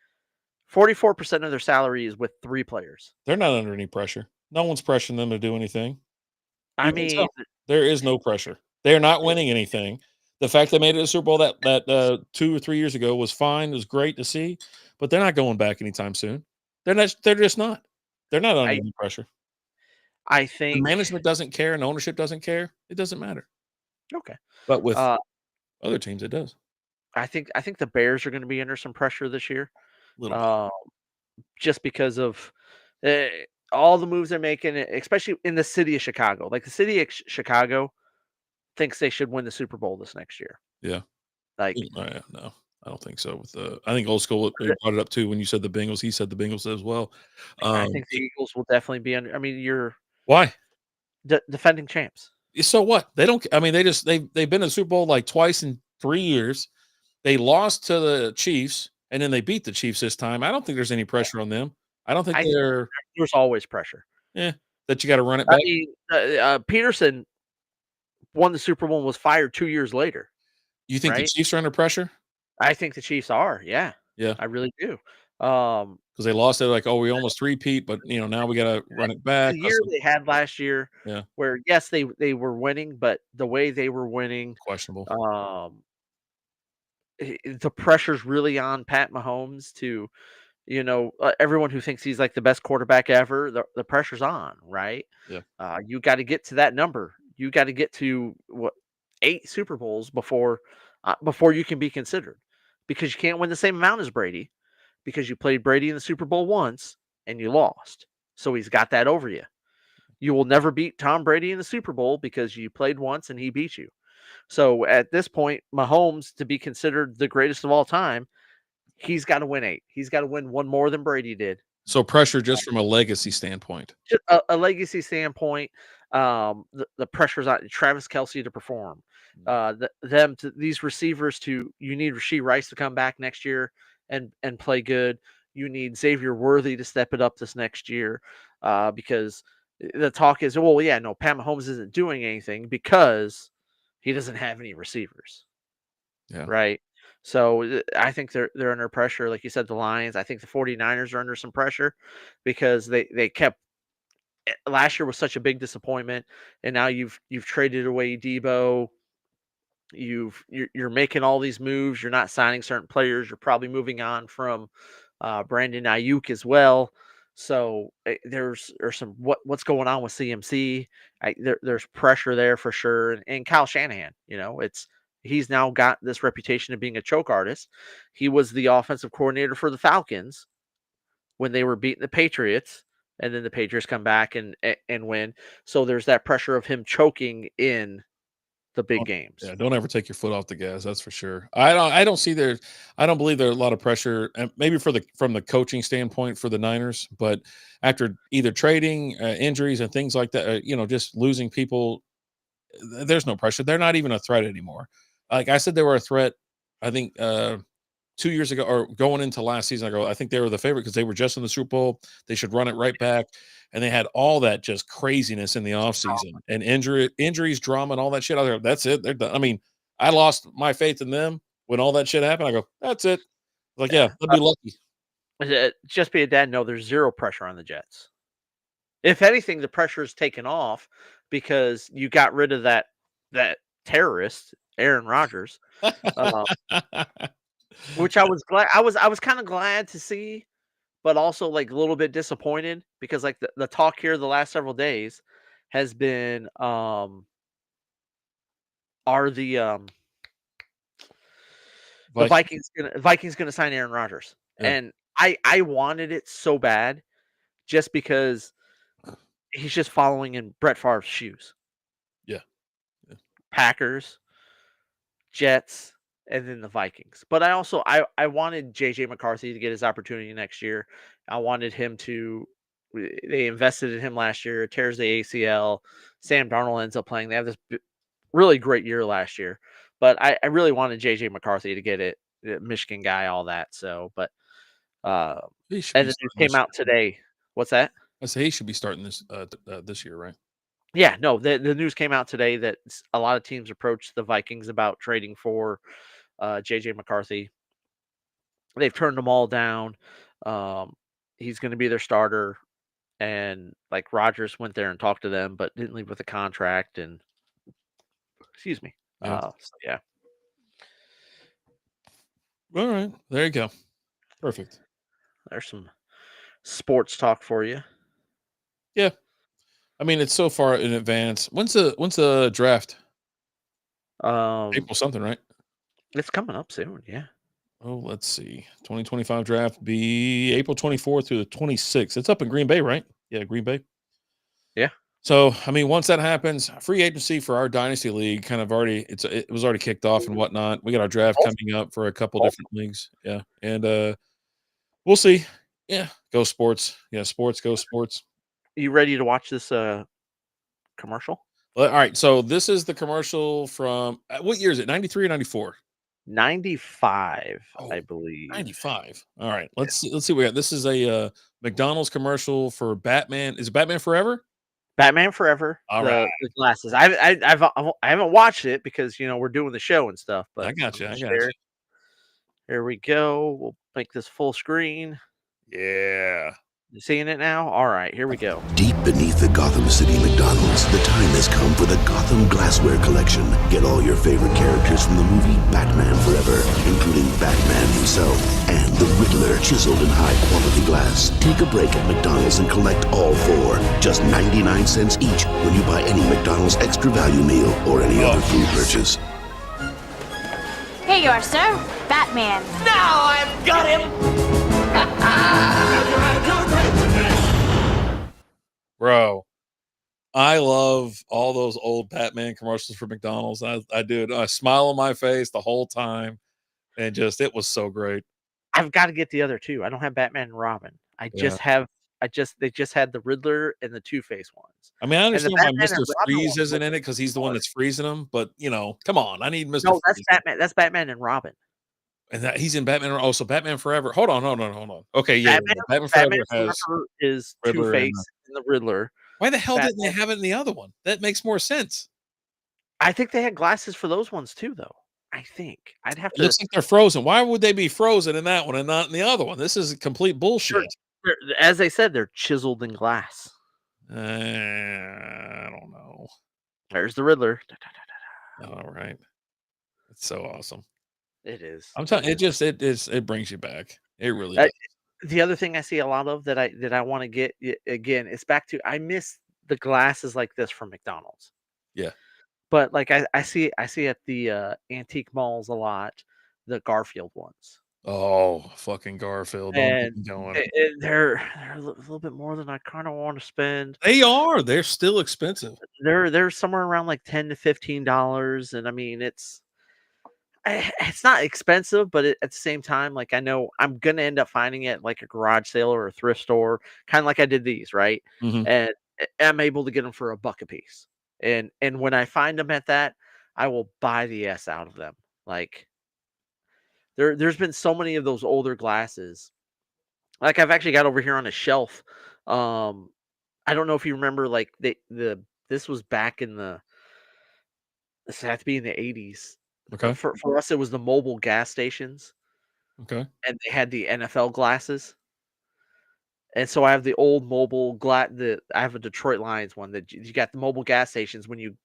44% of their salary is with three players. They're not under any pressure. No one's pressuring them to do anything. I You can mean, tell. There is no pressure. They're not winning anything. The fact they made it to the Super Bowl that 2 or 3 years ago was fine. It was great to see, but they're not going back anytime soon. They're just not. They're not under I any pressure. I The think management doesn't care and ownership doesn't care. It doesn't matter. okay. But with Uh, other teams, it does. I think the Bears are going to be under some pressure this year. A little bit. Uh, just because of all the moves they're making, especially in the city of Chicago. Like the city of Chicago thinks they should win the Super Bowl this next year. Yeah. Like Yeah, no, I don't think so. I think old school brought it up too when you said the Bengals. He said the Bengals as well. I think the Eagles will definitely be under. I mean, you're Why? defending champs. So what? They don't. I mean, they've been to the Super Bowl like twice in 3 years. They lost to the Chiefs, and then they beat the Chiefs this time. I don't think there's any pressure on them. I don't think I think they're there's always pressure. yeah that you got to run it I back. mean, Peterson won the Super Bowl and was fired 2 years later, You think the right? Chiefs are under pressure? I think the Chiefs are. Yeah, Yeah, I really do. Um, because they lost it like, oh, we almost three-peat, but now we got to run it back. the year they had last year, Yeah, where yes, they were winning, but the way they were winning, questionable. um, the pressure's really on Pat Mahomes to, everyone who thinks he's like the best quarterback ever. The pressure's on, right? Yeah, You got to get to that number. You got to get to what 8 Super Bowls before you can be considered, because you can't win the same amount as Brady because you played Brady in the Super Bowl once and you lost. So he's got that over you. You will never beat Tom Brady in the Super Bowl because you played once and he beat you. So at this point, Mahomes, to be considered the greatest of all time, he's got to win 8. He's got to win one more than Brady did. so pressure just from a legacy standpoint. Just a legacy standpoint, the pressure's on Travis Kelsey to perform. These receivers you need Rasheed Rice to come back next year and play good. You need Xavier Worthy to step it up this next year, because the talk is, well, yeah, no, Pat Mahomes isn't doing anything because he doesn't have any receivers, Yeah, right? So I think they're under pressure. Like you said, the Lions. I think the 49ers are under some pressure because they kept last year was such a big disappointment, and now you've traded away Debo. You're making all these moves. You're not signing certain players. You're probably moving on from Brandon Ayuk as well. So there's some what's going on with CMC. There's pressure there for sure, and Kyle Shanahan. He's now got this reputation of being a choke artist. He was the offensive coordinator for the Falcons when they were beating the Patriots and then the Patriots come back and win. So there's that pressure of him choking in the big Don't games. yeah, don't ever take your foot off the gas, that's for sure. I don't believe there's a lot of pressure, and maybe from the coaching standpoint for the Niners, but after either trading, injuries and things like that, just losing people, there's no pressure. They're not even a threat anymore. Like I said, they were a threat, I think, 2 years ago or going into last season. I think they were the favorite because they were just in the Super Bowl. They should run it right back. And they had all that just craziness in the offseason and injuries, drama, and all that shit. I go, that's it. They're done. I mean, I lost my faith in them when all that shit happened. I go, that's it. Like, yeah, they'll be lucky. Just be a dad. No, there's zero pressure on the Jets. If anything, the pressure is taken off because you got rid of that terrorist, Aaron Rodgers, uh, which I was glad. I was kind of glad to see, but also like a little bit disappointed because like the talk here the last several days has been are the Like, Vikings gonna sign Aaron Rodgers, yeah, and I wanted it so bad just because he's just following in Brett Favre's shoes. yeah, yeah, Packers, Jets, and then the Vikings. But I wanted JJ McCarthy to get his opportunity next year. I wanted him to they invested in him last year, tears the ACL. Sam Darnold ends up playing. They have this really great year last year. But I really wanted JJ McCarthy to get it. Michigan guy, all that. So, but uh he should and be the news starting came this out year. today. What's that? I say he should be starting this year, right? Yeah, no, the news came out today that a lot of teams approached the Vikings about trading for JJ McCarthy. They've turned them all down. Um, he's going to be their starter, and like Rogers went there and talked to them, but didn't leave with a contract. And excuse me. Yeah. So yeah, All right. There you go. Perfect. there's some sports talk for you. Yeah. I mean, it's so far in advance. When's the draft? Um, April something, right? it's coming up soon. Yeah, Oh, let's see. 2025 draft be April 24th through the 26th. It's up in Green Bay, right? Yeah, Green Bay. yeah. So, I mean, once that happens, free agency for our dynasty league kind of it was already kicked off and whatnot. We got our draft Awesome. coming up for a couple Awesome. different leagues. Yeah. And we'll see. Yeah. Go sports. Yeah, sports, go sports. You ready to watch this commercial? Well, all right. So this is the commercial from what year is it? 93 or 94? 95, I Oh, believe. 95. All right. Let's see what we got. This is a McDonald's commercial for Batman. Is it Batman Forever? Batman Forever, All right. the glasses. I haven't watched it because we're doing the show and stuff. But I got I'm you. gonna I got share. Here we go. We'll make this full screen. you. Yeah. You seeing it now? All right, here we go. Deep beneath the Gotham City McDonald's, the time has come for the Gotham Glassware Collection. Get all your favorite characters from the movie Batman Forever, including Batman himself and the Riddler, chiseled in high-quality glass. Take a break at McDonald's and collect all four. Just 99 cents each when you buy any McDonald's Extra Value Meal or any other food purchase. Here you are, sir. Batman. Now I've got him! Bro, I love all those old Batman commercials for McDonald's. I do it. I smile on my face the whole time, and just it was so great. I've got to get the other two. I don't have Batman and Robin. I Yeah. just have. They just had the Riddler and the Two Face ones. I mean, I And the understand why Batman Mister and Robin Freeze ones isn't in it because he's the one that's freezing them. But come on, I need Mister no, that's Freeze, Batman. That's Batman and Robin. and that he's in Batman. Oh, so Batman Forever. Hold on. Okay, yeah, Batman Batman Batman Forever has Forever is Two Riddler and Face and the Riddler. why the hell didn't they Batman. have it in the other one? That makes more sense. I think they had glasses for those ones too, though. I think I'd have It to. looks like they're frozen. Why would they be frozen in that one and not in the other one? This is complete bullshit. As they said, they're chiseled in glass. I don't know. There's the Riddler. All right, it's so awesome. It is. I'm telling it brings you back. It really Uh, does. the other thing I see a lot of that I want to get again is back to I miss the glasses like this from McDonald's. Yeah. But like I see at the antique malls a lot, the Garfield ones. Oh, fucking Garfield! Don't get and me going. they're a little bit more than I kind of want to spend. They are. They're still expensive. They're somewhere around like $10 to $15, and I mean it's not expensive, but at the same time, like I know I'm gonna end up finding it like a garage sale or a thrift store, kind of like I did these, right? Mhm. And I'm able to get them for $1 a piece. And when I find them at that, I will buy the s out of them. Like there's been so many of those older glasses. Like I've actually got over here on a shelf. Um, I don't know if you remember, like the this was back in the this had to be in the 80s. Okay. For us, it was the mobile gas stations, Okay. and they had the NFL glasses. And so I have the old mobile I have a Detroit Lions one that you got the mobile gas stations when you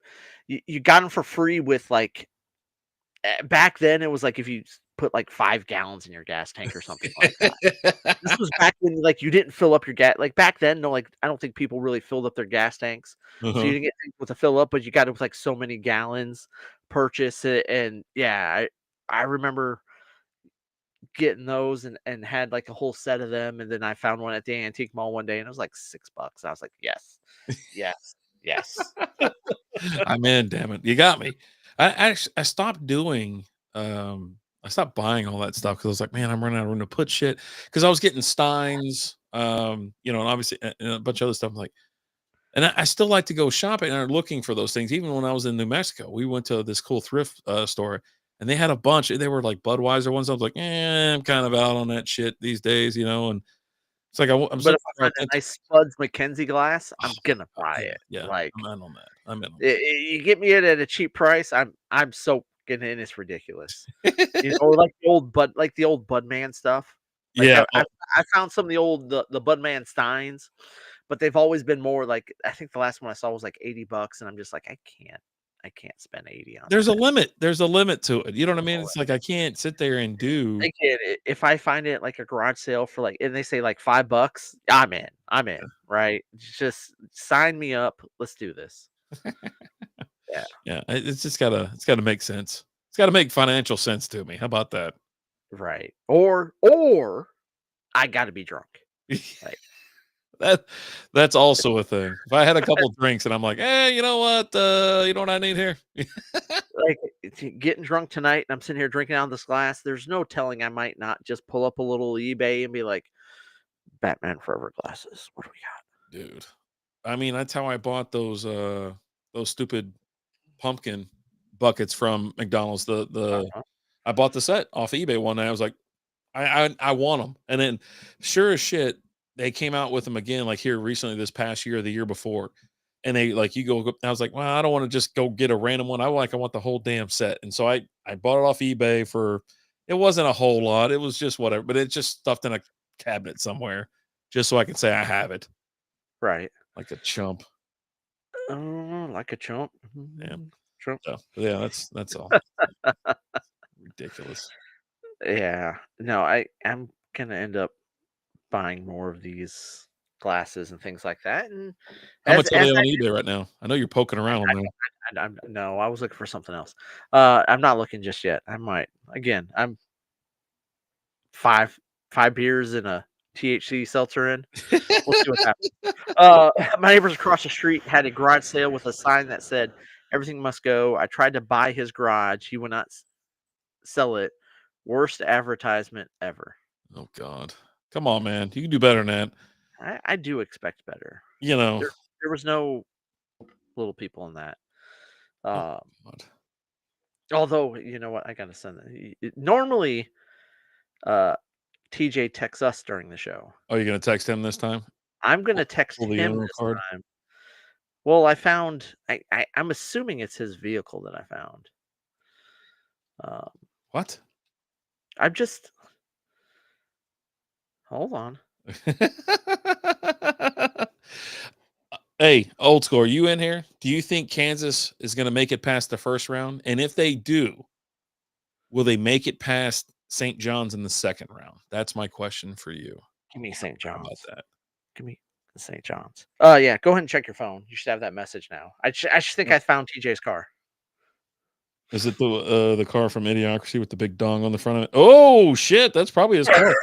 got them for free with like back then it was like if you put like 5 gallons in your gas tank or something like that. This was back when like you didn't fill up your gas like back then. No, like I don't think people really filled up their gas tanks, so you Uh-huh. didn't get people to fill up, but you got it with like so many gallons purchase it, and yeah, I remember getting those and had like a whole set of them, and then I found one at the antique mall one day, and it was like $6. I was like, yes, yes, yes. I'm in, damn it. You got me. I stopped doing I stopped buying all that stuff because I was like, man, I'm running out of room to put shit. Because I was getting Steins, and obviously and a bunch of other stuff. I'm like, and I still like to go shopping and are looking for those things. Even when I was in New Mexico, we went to this cool thrift store and they had a bunch. They were like Budweiser ones. I was like, I'm kind of out on that shit these days, and it's like I'm But looking if I for find a authentic. nice Spuds McKenzie glass, I'm gonna Oh, buy yeah, it. yeah. Like I'm in on that. I'm in on you get me it at a cheap price, I'm soaking in. It's ridiculous. that. Or like the old Budman stuff. Like Yeah. I found some of the Budman Steins, but they've always been more like I think the last one I saw was like $80, and I'm just like I can't spend 80 on There's a that. limit. There's a limit to it. You know what I mean? It's like I can't sit there and do. I get it. If I find it like a garage sale for like, and they say like $5, I'm in. I'm in. Right? Just sign me up. Let's do this. Yeah. Yeah, it's gotta make sense. It's gotta make financial sense to me. How about that? Right. Or I got to be drunk. Like That that's also a thing. If I had a couple drinks and I'm like, "Hey, you know what? You know what I need here?" like getting drunk tonight, and I'm sitting here drinking out of this glass. There's no telling I might not just pull up a little eBay and be like, Batman Forever glasses. What do we Dude. I mean, that's how I bought those stupid pumpkin buckets from McDonald's. The got? I bought the set off eBay one night. I was like, I want them. And then sure as shit, they came out with them again, like here recently this past year or the year before. And they like you go, I was like, well, I don't want to just go get a random one. I want the whole damn set. And so I bought it off eBay for it wasn't a whole lot. It was just whatever, but it's just stuffed in a cabinet somewhere just so I can say I have it Right. like a chump. Like a chump. Yeah. Chump. So yeah, that's all. Ridiculous. Yeah. No, I'm gonna end up buying more of these glasses and things like that. And How much are as they on I eBay right now? I know you're poking around on there. I'm no, I was looking for something else. I'm not looking just yet. I might again. I'm five beers and a THC seltzer in. We'll see what happens. My neighbors across the street had a garage sale with a sign that said everything must go. I tried to buy his garage. He would not sell it. Worst advertisement ever. Oh God. Come on, man. You can do better than that. I do expect better. You know. There was no little people in that. Oh Um, God. although you know what, I gotta send that. Normally, uh, TJ texts us during the show. Oh, you're gonna text him this time? I'm gonna text Pull the him Uno this card. time. Well, I found. I'm assuming it's his vehicle that I found. Um, What? I'm just hold on. Hey, old school, are you in here? Do you think Kansas is gonna make it past the first round? And if they do, will they make it past St. John's in the second round? That's my question for you. Give me St. How about John's. that? Give me St. John's. Yeah. Go ahead and check your phone. You should have that message now. I just think I found TJ's car. Is it the car from Idiocracy with the big dong on the front of it? Oh shit, that's probably his car.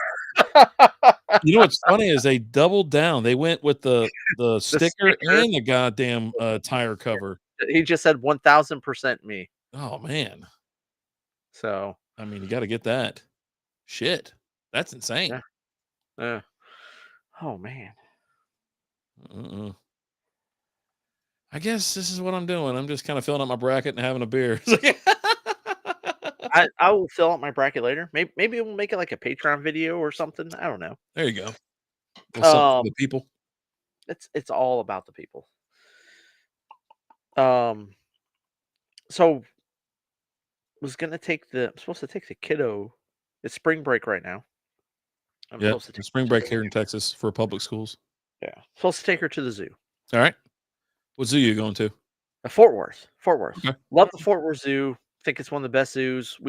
You know what's funny is they doubled down. They went with the The sticker sticker. and the goddamn tire cover. He just said 1000% me. Oh man. So I mean, you got to get that. Shit. That's yeah. insane. Oh man. Uh-uh. I guess this is what I'm doing. I'm just kind of filling up my bracket and having a beer. I will fill out my bracket later. Maybe we'll make it like a Patreon video or something. I don't know. There you go. A little something for the people. It's all about the people. So I'm supposed to take the kiddo. It's spring break right now. I'm Yeah. supposed to take Spring her break to here in Texas for public schools. supposed to take her to the zoo. All right. What zoo you going to? Fort Worth. Fort Worth. Okay. Love the Fort Worth Zoo. Think it's one of the best zoos.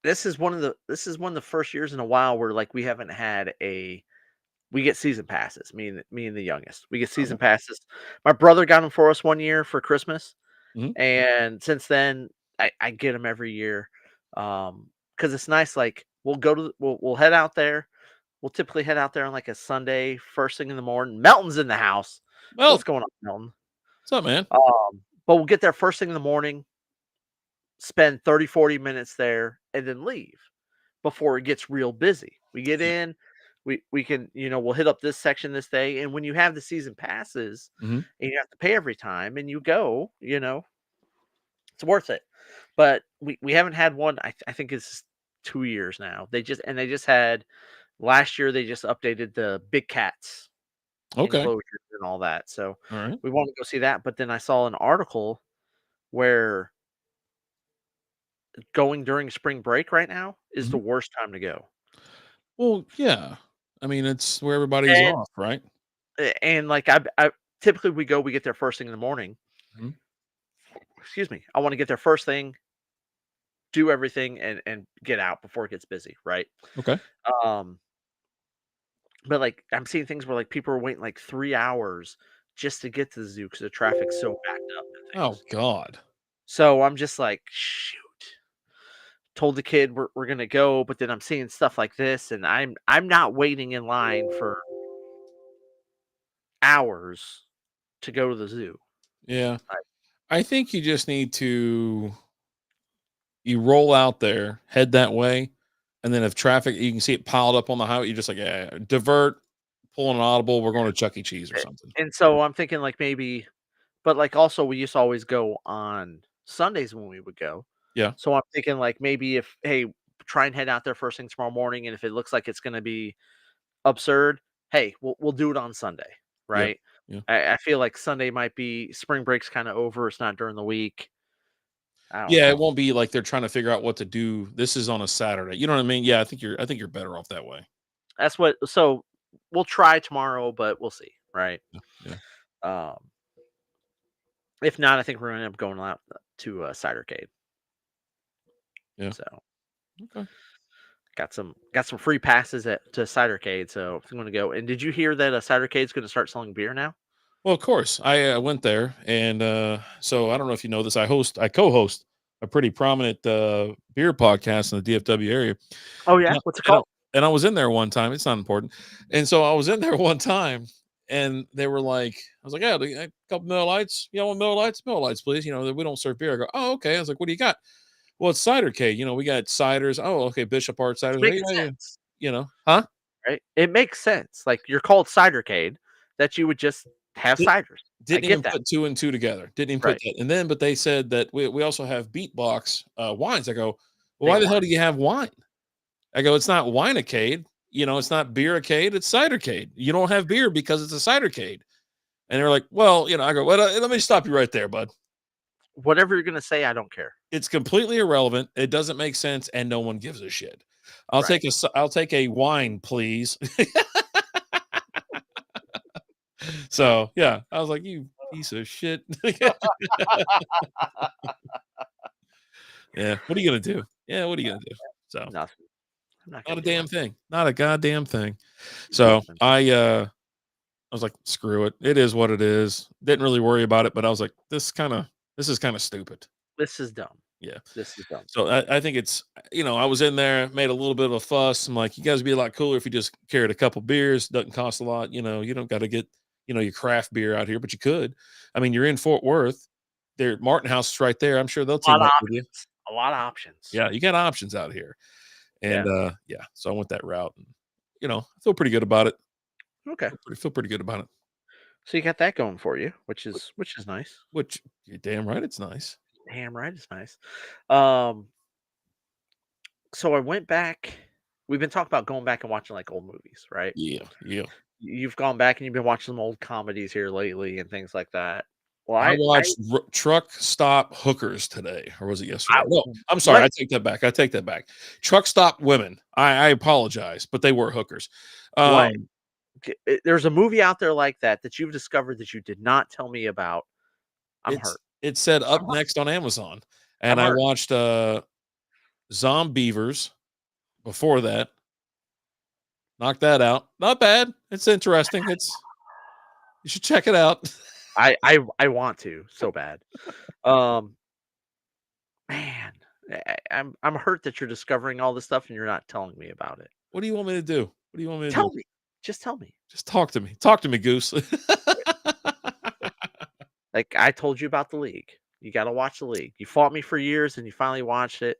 This is one of the first years in a while where like we haven't had we get season passes. Me and the youngest. We get season passes. My brother got them for us one year for Christmas. Mhm. And since then I get them every year. Because it's nice, like we'll head out there. We'll typically head out there on like a Sunday, first thing in the morning. Melton's in the house. Well, What's going on, Melton? what's up, man? But we'll get there first thing in the morning, spend 30, 40 minutes there, and then leave before it gets real busy. We get in, we can, we'll hit up this section this day. And when you have the season passes Mhm. and you have to pay every time and you go, it's worth it. But we haven't had one, I think it's 2 years now. They just had last year they just updated the big cats Okay. enclosures and all that. So All right. we want to go see that. But then I saw an article where going during spring break right now is the Mhm. worst time to go. Well, yeah. I mean, it's where everybody's And off, right? and like I typically we get there first thing in the morning. Mhm. Excuse me. I want to get there first thing, do everything and get out before it gets busy, right? Okay. Um but like I'm seeing things where like people are waiting like 3 hours just to get to the zoo because the traffic's so backed up and Oh things. God. So I'm just like, shoot. Told the kid we're gonna go, but then I'm seeing stuff like this, and I'm not waiting in line for hours to go to the zoo. Yeah. I I think you just need you roll out there, head that way, and then if traffic, you can see it piled up on the highway. You're just like, yeah, divert, pull an audible. We're going to Chuck E. Cheese or something. and so I'm thinking like maybe, but like also we used to always go on Sundays when we would go. Yeah. So I'm thinking like maybe if hey, try and head out there first thing tomorrow morning, and if it looks like it's gonna be absurd, hey, we'll do it on Sunday, Yeah. right? Yeah. I feel like Sunday might be spring break's kind of over. It's not during the week. I don't Yeah. It know. won't be like they're trying to figure out what to do. This is on a Saturday. You know what I mean? Yeah. I think you're better off that way. That's what. So we'll try tomorrow, but we'll see, right? Yeah. Yeah. Um, if not, I think we're gonna end up going out to Cidercade. Yeah. So Okay. got some free passes to Cidercade, so I'm gonna go. And did you hear that Cidercade's gonna start selling beer now? Well, of course, I went there, and so I don't know if you know this. I co-host a pretty prominent beer podcast in the DFW area. Oh And yeah, I, what's it and I called? and I was in there one time. It's not important. And so I was in there one time, and they were like, I was like, yeah, a couple Miller Lights. You know, Miller Lights, Miller Lights, please. You know, we don't serve beer. I go, oh, okay. I was like, what do you got? Well, it's cider cake. You know, we got ciders. Oh, okay, Bishop Art It's ciders. making Yeah, yeah. sense, You know, huh? right? It makes sense. Like you're called Cidercade, that you would just have ciders. I Didn't get even that, put 2 and 2 together. Didn't even put right? that. And then, but they said that we also have beatbox wines. I go, well, why Big the hell wine. do you have wine? I go, it's not wineacade. You know, it's not beeracade. It's cidercade. You don't have beer because it's a cidercade. And they're like, well, you know, I go, well, let me stop you right there, bud. Whatever you're gonna say, I don't care. It's completely irrelevant. It doesn't make sense, and no one gives a shit. Right. I'll take a wine, please. So yeah, I was like, you piece of shit. Yeah. What are you gonna do? Yeah, what are you gonna do? So Nothing. I'm not not gonna a do damn nothing. thing. Not a goddamn thing. So Nothing. I was like, screw it. It is what it is. Didn't really worry about it, but I was like, this is kind of stupid. This is dumb. Yeah. This is dumb. So I think it's, I was in there, made a little bit of a fuss. I'm like, you guys would be a lot cooler if you just carried a couple beers. Doesn't cost a lot. You don't got to get, your craft beer out here, but you could. I mean, you're in Fort Worth. Martin House is right there. I'm sure they'll A lot team of up with you. options. A lot of options. Yeah, you got options out here. And Yeah. yeah, so I went that route. And, I feel pretty good about it. Okay. Feel pretty good about it. So you got that going for you, which is nice. Which you're damn right, it's nice. Damn right, it's nice. Um, so I went back. We've been talking about going back and watching like old movies, right? Yeah, yeah. You've gone back and you've been watching some old comedies here lately and things like that. Well, I watched Truck Stop Hookers today, or was it yesterday? I No, I'm sorry. let I take that back. Truck Stop Women. I apologize, but they were hookers. what there's a movie out there like that you've discovered that you did not tell me about. I'm hurt. It said I'm up hurt. next on Amazon, and I'm I hurt. watched Zombievers before that. Knocked that out. Not bad. It's interesting. You should check it out. I want to so bad. Um, man, I'm hurt that you're discovering all this stuff and you're not telling me about it. What do you want me to do? What do you want me to Tell do? me. Just tell me. Just talk to me. Talk to me, Goose. Like I told you about the league. You got to watch the league. You fought me for years and you finally watched it.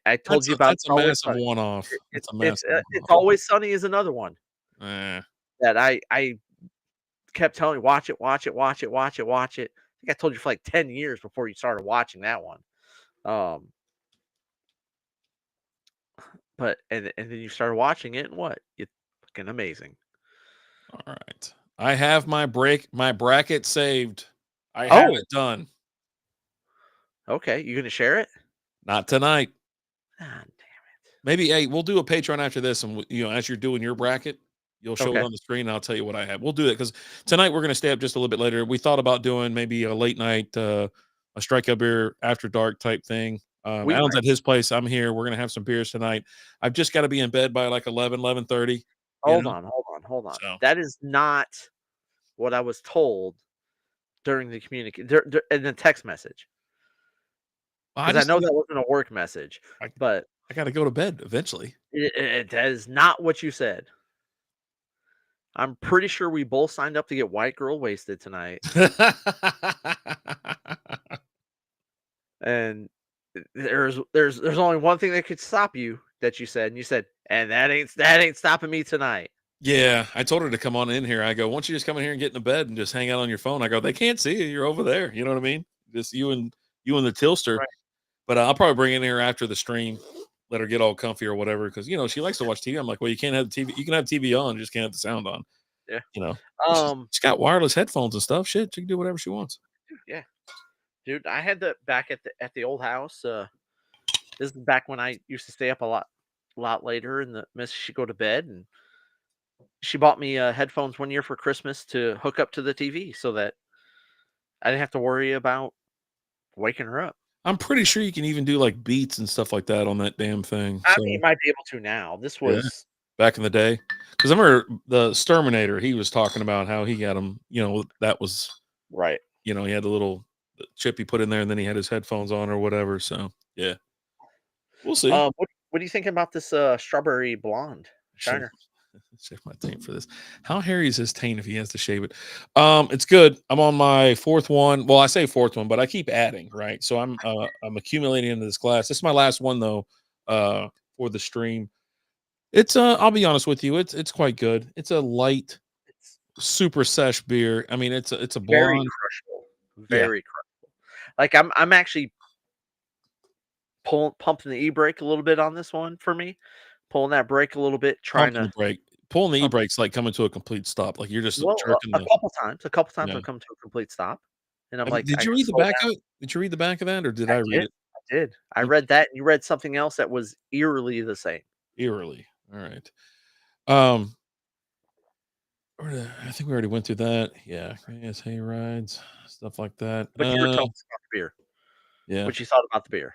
I told you about That's a massive one-off. It's a massive It's one-off. Always Sunny is another one Eh. that I kept telling you watch it. I think I told you for like 10 years before you started watching that one. But and then you started watching it and what? It's fucking amazing. All right. I have my bracket saved. I have it done. Okay, you gonna share it? Not tonight. Ah, damn it. Maybe hey, we'll do a Patreon after this, and as you're doing your bracket, you'll show it Okay. on the screen. And I'll tell you what I have. We'll do it because tonight we're going to stay up just a little bit later. We thought about doing maybe a late night, a strikeout beer after dark type thing. We Alan's might. at his place. I'm here. We're going to have some beers tonight. I've just got to be in bed by like 11:30. Hold on. So. That is not what I was told during the in the text message. Because I know that wasn't a work message, but I got to go to bed eventually. that is not what you said. I'm pretty sure we both signed up to get white girl wasted tonight. And there's only one thing that could stop you that you said, and you said, and that ain't stopping me tonight. Yeah, I told her to come on in here. I go, why don't you just come in here and get in the bed and just hang out on your phone? I go, they can't see you. You're over there. You know what I mean? Just you and the Tilster. Right. But I'll probably bring in here after the stream, let her get all comfy or whatever, because she likes to watch TV. I'm like, well, you can't have the TV. You can have TV on, you just can't have the sound on. Yeah. She's got wireless headphones and stuff. Shit, she can do whatever she wants. Yeah. Dude, I had that back at the old house. This is back when I used to stay up a lot later, and the miss she'd go to bed, and she bought me headphones one year for Christmas to hook up to the TV so that I didn't have to worry about waking her up. I'm pretty sure you can even do like beats and stuff like that on that damn thing. I mean, you might be able to now. This was back in the day, because I remember the Exterminator. He was talking about how he got him. That was right. He had the little chip he put in there, and then he had his headphones on or whatever. So yeah, we'll see. What do you think about this strawberry blonde shiner? Shave my taint for this. How hairy is his taint if he has to shave it? It's good. I'm on my fourth one. Well, I say fourth one, but I keep adding, right? So I'm accumulating into this glass. This is my last one though, for the stream. It's I'll be honest with you, it's quite good. It's a light, super sesh beer. I mean, it's a blonde. Very crushable. Very crushable. Like I'm actually pumping the e-brake a little bit on this one for me. Pulling that brake a little bit, trying to brake. Pulling the e-brake's like coming to a complete stop. Like you're just jerking a couple times I've come to a complete stop. And I'm like, did you read the back of it? Did you read the back of that, or did I read it? I did. I read that, and you read something else that was eerily the same. Eerily. All right. I think we already went through that. Yeah. Yes, hay rides, stuff like that. But you were telling us about the beer. Yeah. What you thought about the beer?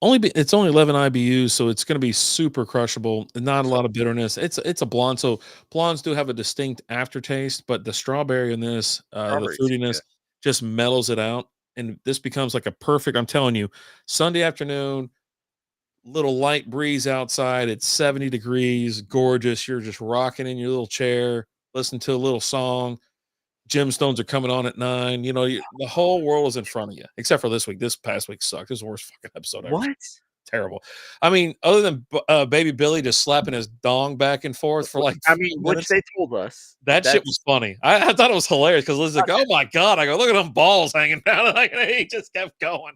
It's only 11 IBUs, so it's going to be super crushable. Not a lot of bitterness. It's a blonde, so blondes do have a distinct aftertaste, but the strawberry in this, the fruitiness just mellows it out. and this becomes like a perfect, I'm telling you, Sunday afternoon, little light breeze outside. It's 70 degrees, gorgeous. You're just rocking in your little chair, listening to a little song. Gemstones are coming on at 9. You know, the whole world is in front of you, except for this week. This past week sucked. This is the worst fucking episode ever. What? Terrible. I mean, other than Baby Billy just slapping his dong back and forth for like I 2 mean, which minutes. they told us. That shit was funny. I thought it was hilarious because Liz's like, "Oh my god!" I go, "Look at them balls hanging down," and he just kept going.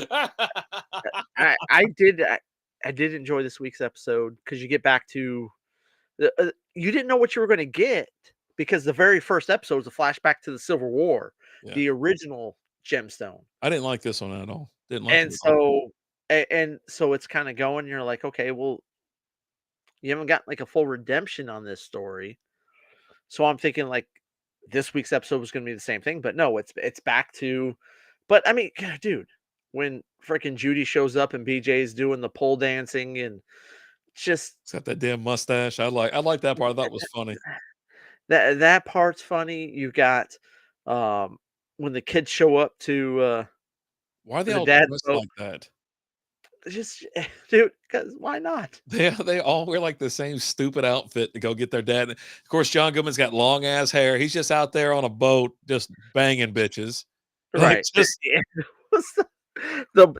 I did enjoy this week's episode because you get back to you didn't know what you were going to get because the very first episode was a flashback to the Civil War, Yeah. the original gemstone. I didn't like this one at all. Didn't like And it at all. so it's kind of going. You're like, okay, well, you haven't got like a full redemption on this story. So I'm thinking like this week's episode was going to be the same thing, but no, it's back to. But I mean, dude, when freaking Judy shows up and BJ's doing the pole dancing and just He's got that damn mustache. I like that part. I thought was funny. that part's funny. You got when the kids show up to Why are they the all dad's dressed boat, like that? just dude, because why not? They all wear like the same stupid outfit to go get their dad. Of course, John Goodman's got long ass hair. He's just out there on a boat, just banging bitches. Like, Right. just What's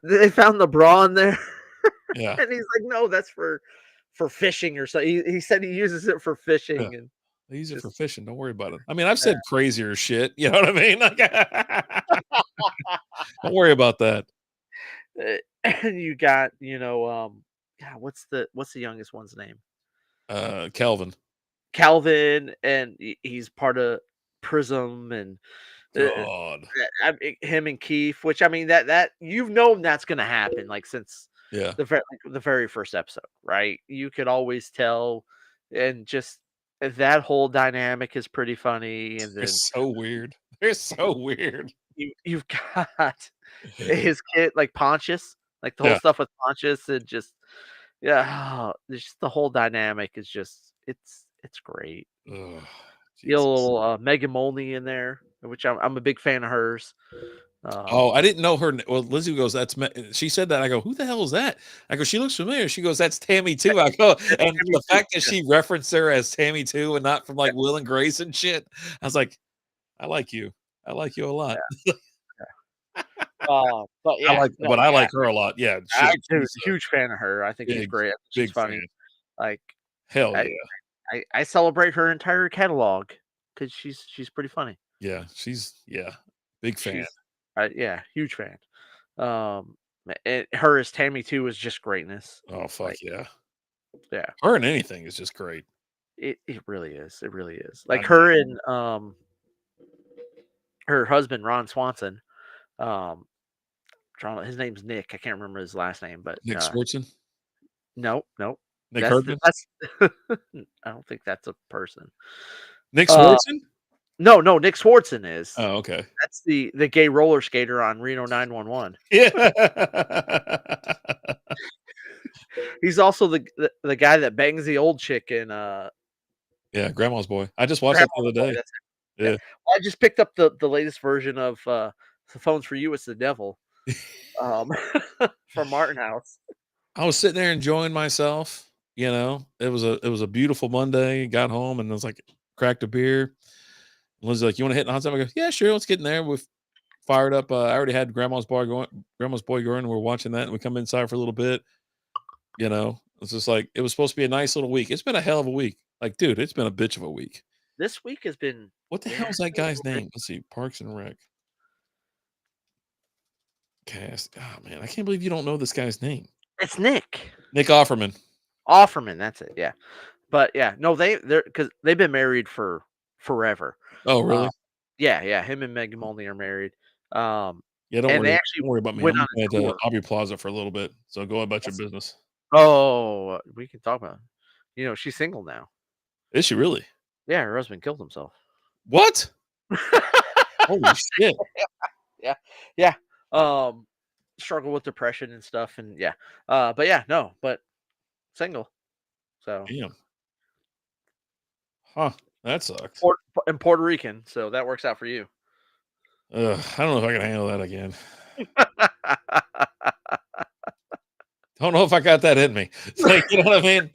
they found the bra in there. yeah. And he's like, no, that's for fishing or something. He said he uses it for fishing Yeah. and They use it for just fishing. Don't worry about it. I mean, I've said crazier shit. You know what I mean? Like, don't worry about that. and you got, yeah, what's the youngest one's name? Calvin. Calvin, and he's part of Prism, and God. him and Keith, which I mean that you've known that's gonna happen like since Yeah. the very first episode, right? You could always tell, and just that whole dynamic is pretty funny. And They're then so weird. They're so weird. you've got his kid like Pontius, like the whole Yeah. stuff with Pontius, and just just the whole dynamic is just it's great. Ugh, You get a Jesus. little Megan Molney in there, which I'm a big fan of hers. Oh, I didn't know her. Well, Lizzie goes, she said that. I go, who the hell is that? I go, she looks familiar. She goes, that's Tammy too. I go, and Tammy the too, fact that she referenced her as Tammy too and not from like Will and Grace and shit. I was like, I like you. I like you a lot. But yeah, I like her a lot. Yeah. I Shit, dude, she's a huge fan of her. I think she's big, great. I think she's big funny. fan. Like Hell I, yeah. I celebrate her entire catalog because she's pretty funny. Yeah. Big fan. Yeah, huge fan. And her as Tammy too is just greatness. Oh, fuck Like, yeah. yeah, Her and anything is just great. it really is. It really is. I Like know. her and her husband Ron Swanson. His name's Nick. I can't remember his last name, but Nick Swartzen? no. Nick That's Herdman? that's I don't think that's a person. Nick Swartzen? No, Nick Swartzen is. Oh, okay. That's the gay roller skater on Reno 911. Yeah. He's also the guy that bangs the old chick in Yeah, Grandma's Boy. I just watched that the other day. That's it. Yeah. Well, I just picked up the latest version of The Phone's for You, It's the Devil. From Martin House. I was sitting there enjoying myself. You know, it was a beautiful Monday. Got home and I was like, cracked a beer. Lizzie's like, "You want to hit the hot tub?" I go, "Yeah, sure. Let's get in there." We've fired up. I already had Grandma's Boy going. We're watching that, and we come inside for a little bit. You know, it's just like it was supposed to be a nice little week. It's been a hell of a week. Like, dude, it's been a bitch of a week. This week has been. What the hell is that guy's name? Let's see, Parks and Rec cast. Oh man, I can't believe you don't know this guy's name. It's Nick Offerman. Offerman. That's it. Yeah, but yeah, no, they're because they've been married for forever. Oh, really? Yeah. Him and Megan Molney are married. Yeah, and they actually don't worry about me. went I'm on a at tour. Aubrey Plaza for a little bit. So go about your business. Oh, we can talk about it. She's single now. Is she really? Yeah, her husband killed himself. What? Holy shit. Yeah. Struggle with depression and stuff, and yeah. But yeah, no, but single. So Damn. Huh. That sucks. and Puerto Rican, so that works out for you. I don't know if I can handle that again. Don't know if I got that in me. It's like, you know what I mean?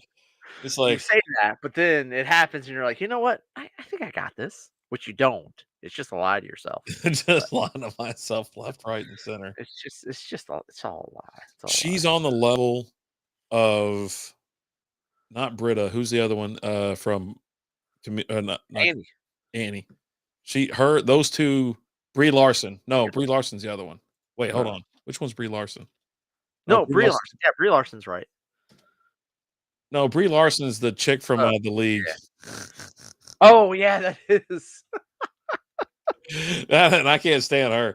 It's You like say that, but then it happens, and you're like, you know what? I think I got this, which you don't. It's just a lie to yourself. But just lying to myself left, right, and center. it's all a lie. It's all a lie. She's on the level of not Britta. Who's the other one? From not Andy. Annie. Those two. Brie Larson. No, Brie Larson's the other one. Wait, hold on. Which one's Brie Larson? No, No, Brie Brie Larson. Larson. Yeah, Brie Larson's right. No, Brie Larson's the chick from the League. Oh yeah, that is. And I can't stand her.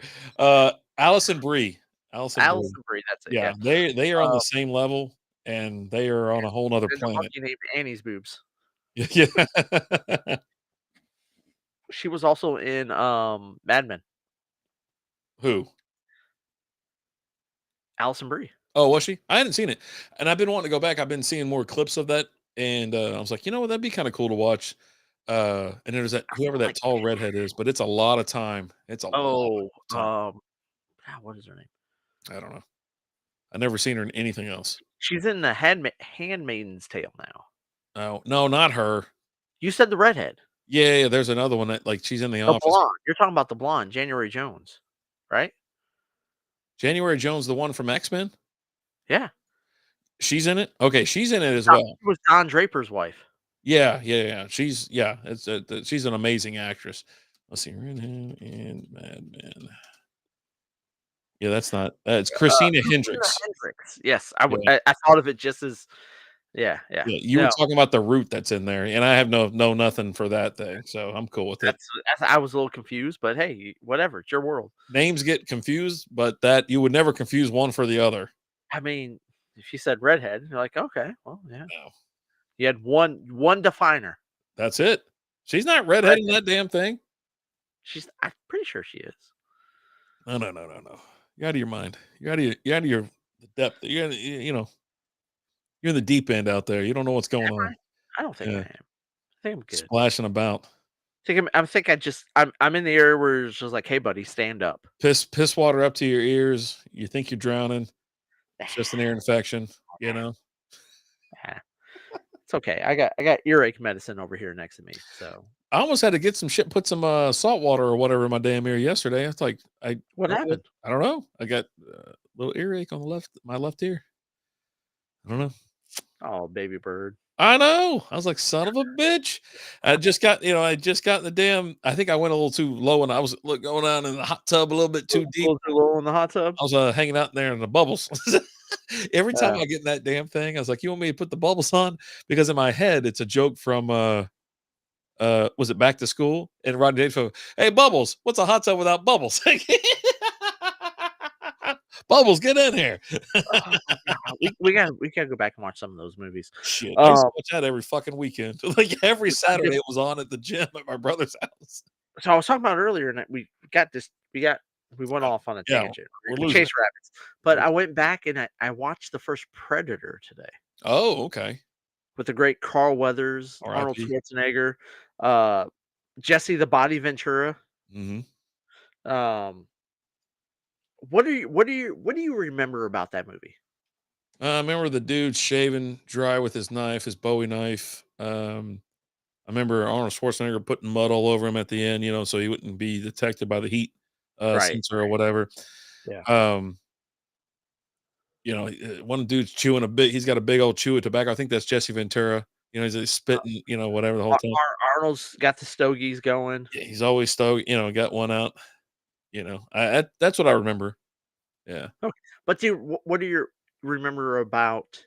Allison Brie. Allison Brie. Allison Brie. That's it. Yeah, Yeah. they are on the same level, and they are on a whole nother And the planet. monkey named Annie's boobs. Yeah. She was also in Mad Men. Who? Allison Brie. Oh, was she? I hadn't seen it, and I've been wanting to go back. I've been seeing more clips of that, and I was like, you know what, that'd be kind of cool to watch. And there's that I whoever feel that like tall redhead is, but it's a lot of time. It's a lot oh of time. what is her name? I don't know. I never seen her in anything else. She's in the Handmaiden's Tale now. Oh no, not her. You said the redhead. Yeah, there's another one that like she's in the The office. blonde. You're talking about the blonde, January Jones, right? January Jones, the one from X-Men. Yeah. She's in it. Okay, she's in it as well. She was Don Draper's wife. Yeah. She's she's an amazing actress. Let's see, Redhead and Mad Men. Yeah, that's not. It's Christina Hendricks. Yes, Yeah. I thought of it just as. Yeah. Yeah, you were talking about the root that's in there, and I have no nothing for that thing, so I'm cool with it. I was a little confused, but hey, whatever. It's your world. Names get confused, but that you would never confuse one for the other. I mean, if you said redhead, you're like, okay, well, yeah. No, You had one definer. that's it. She's not redhead in that damn thing. I'm pretty sure she is. No. You're out of your mind. You're out of your depth. You're in the deep end out there. You don't know what's going on. I don't think I am. I think I'm good. Splashing about. I'm in the area where it's just like, hey, buddy, stand up. Piss water up to your ears. You think you're drowning. It's just an ear infection. Yeah. It's okay. I got earache medicine over here next to me. So I almost had to get some shit, put some salt water or whatever in my damn ear yesterday. It's like what happened? I don't know. I got a little earache on my left ear. I don't know. Oh, baby bird. I know. I was like, son of a bitch. I just got the damn. I think I went a little too low, and I was going down in the hot tub a little bit too deep. A little too low in the hot tub. I was hanging out in there in the bubbles. Every time I get in that damn thing, I was like, "You want me to put the bubbles on?" Because in my head, it's a joke from was it Back to School? And Rodney Dangerfield, "Hey, Bubbles, what's a hot tub without bubbles?" Bubbles, get in here. we gotta go back and watch some of those movies. Shit, I used to watch that every fucking weekend. Like every Saturday, it was on at the gym at my brother's house. So I was talking about earlier, and we went off on a tangent. We chased rabbits, but I went back and I watched the first Predator today. Oh, okay. With the great Carl Weathers, Arnold Schwarzenegger, Jesse the Body Ventura. Mm-hmm. What do you remember about that movie? I remember the dude shaving dry with his knife, his Bowie knife. I remember Arnold Schwarzenegger putting mud all over him at the end, so he wouldn't be detected by the heat sensor or whatever. Yeah. One dude's chewing he's got a big old chew of tobacco. I think that's Jesse Ventura. He's spitting, whatever the whole time. Arnold's got the stogies going. Yeah, he's always stoked, got one out. That's what I remember. Yeah. Okay. But what do you remember about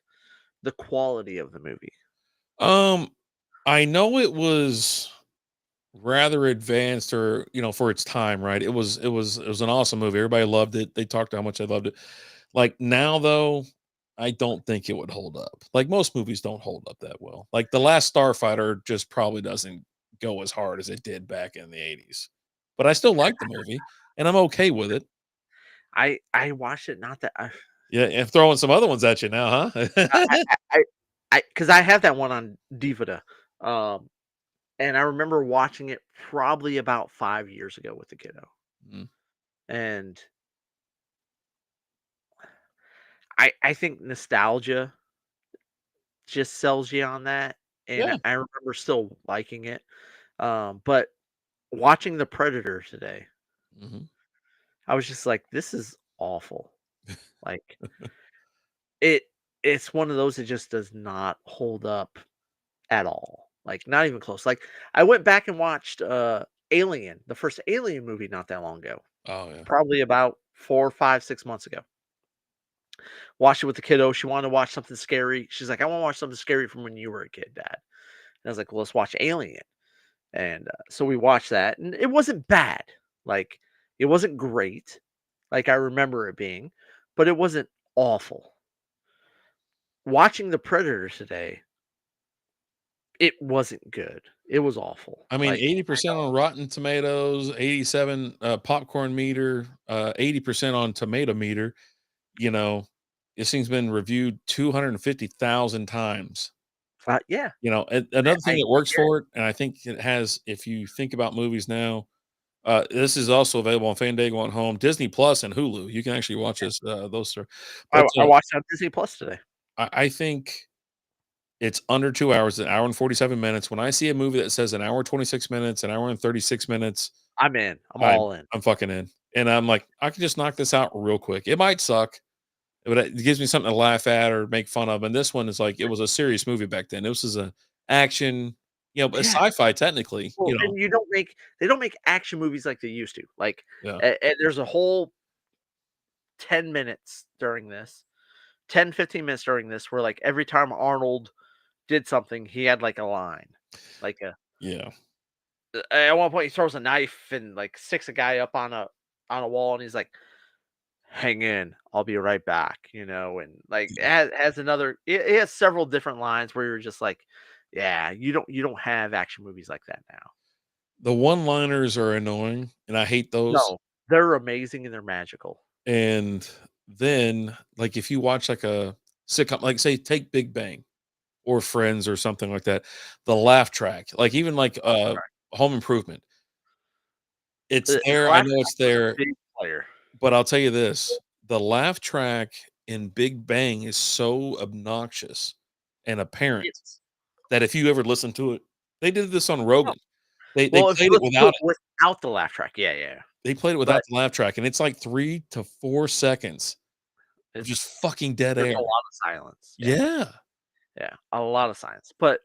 the quality of the movie? I know it was rather advanced or, for its time, right? It was an awesome movie. Everybody loved it. They talked how much they loved it. Like now though, I don't think it would hold up. Like most movies don't hold up that well. Like The Last Starfighter just probably doesn't go as hard as it did back in the 80s. But I still like the movie and I'm okay with it. I watched it, not that yeah, and throwing some other ones at you now, huh? Because I have that one on DVD. And I remember watching it probably about 5 years ago with the kiddo. and I think nostalgia just sells you on that, and Yeah. I remember still liking it, but watching The Predator today, Mhm. I was just like, "This is awful." Like, it it's one of those that just does not hold up at all, like, not even close. Like, I went back and watched, Alien, the first Alien movie not that long ago, Oh, yeah. probably about 4, 5, 6 months ago. Watched it with the kiddo, she wanted to watch something scary. She's like, "I wanna watch something scary from when you were a kid, dad." And I was like, "Well, let's watch Alien." And, so we watched that, and it wasn't bad. Like, it wasn't great, like I remember it being, but it wasn't awful. Watching The Predator today, it wasn't good. It was awful. I mean, Like, 80% on Rotten Tomatoes, 87 popcorn meter, 80% on tomato meter. You know, this thing's been reviewed 250,000 times. yeah, Another I thing that works hear it. for it, and I think it has, if you think about movies now, this is also available on Fandango at home, Disney Plus, and Hulu. You can actually watch this, those three. But I watched it on Disney Plus today. I think it's under 2 hours, an hour and 47 minutes. When I see a movie that says an hour 26 minutes, an hour and 36 minutes, I'm in. I'm I'm all in. I'm fucking in. And I'm like, I can just knock this out real quick. It might suck, but it gives me something to laugh at or make fun of. And this one is like, it was a serious movie back then. This is a action, a Yeah. sci-fi technically, Well, and they don't make action movies like they used to. Like, Yeah. and there's a whole 10 minutes during this, 10, 15 minutes during this where, like, every time Arnold did something, he had, like, a line. Like, Yeah. at one point, he throws a knife and, like, sticks a guy up on a wall, and he's like, "Hang in, I'll be right back," and, like, it has another it has several different lines where you're just like, "Yeah, you don't have action movies like that now." The one-liners are annoying, and I hate those. No, they're amazing and they're magical. And then, like, if you watch like a sitcom, like say, take Big Bang or Friends or something like that, the laugh track, like even like Home Improvement, it's The there. I laugh know it's track was a there, big player. but I'll tell you this: the laugh track in Big Bang is so obnoxious and apparent It's that if you ever listen to it, they did this on no. Rogan. They Well, if you played it listen to without it it. without the laugh track, yeah, yeah, They played it without but the laugh track, and it's like 3 to 4 seconds of just it's fucking dead there's air. a lot of silence. Yeah, Yeah. yeah, a lot of silence, but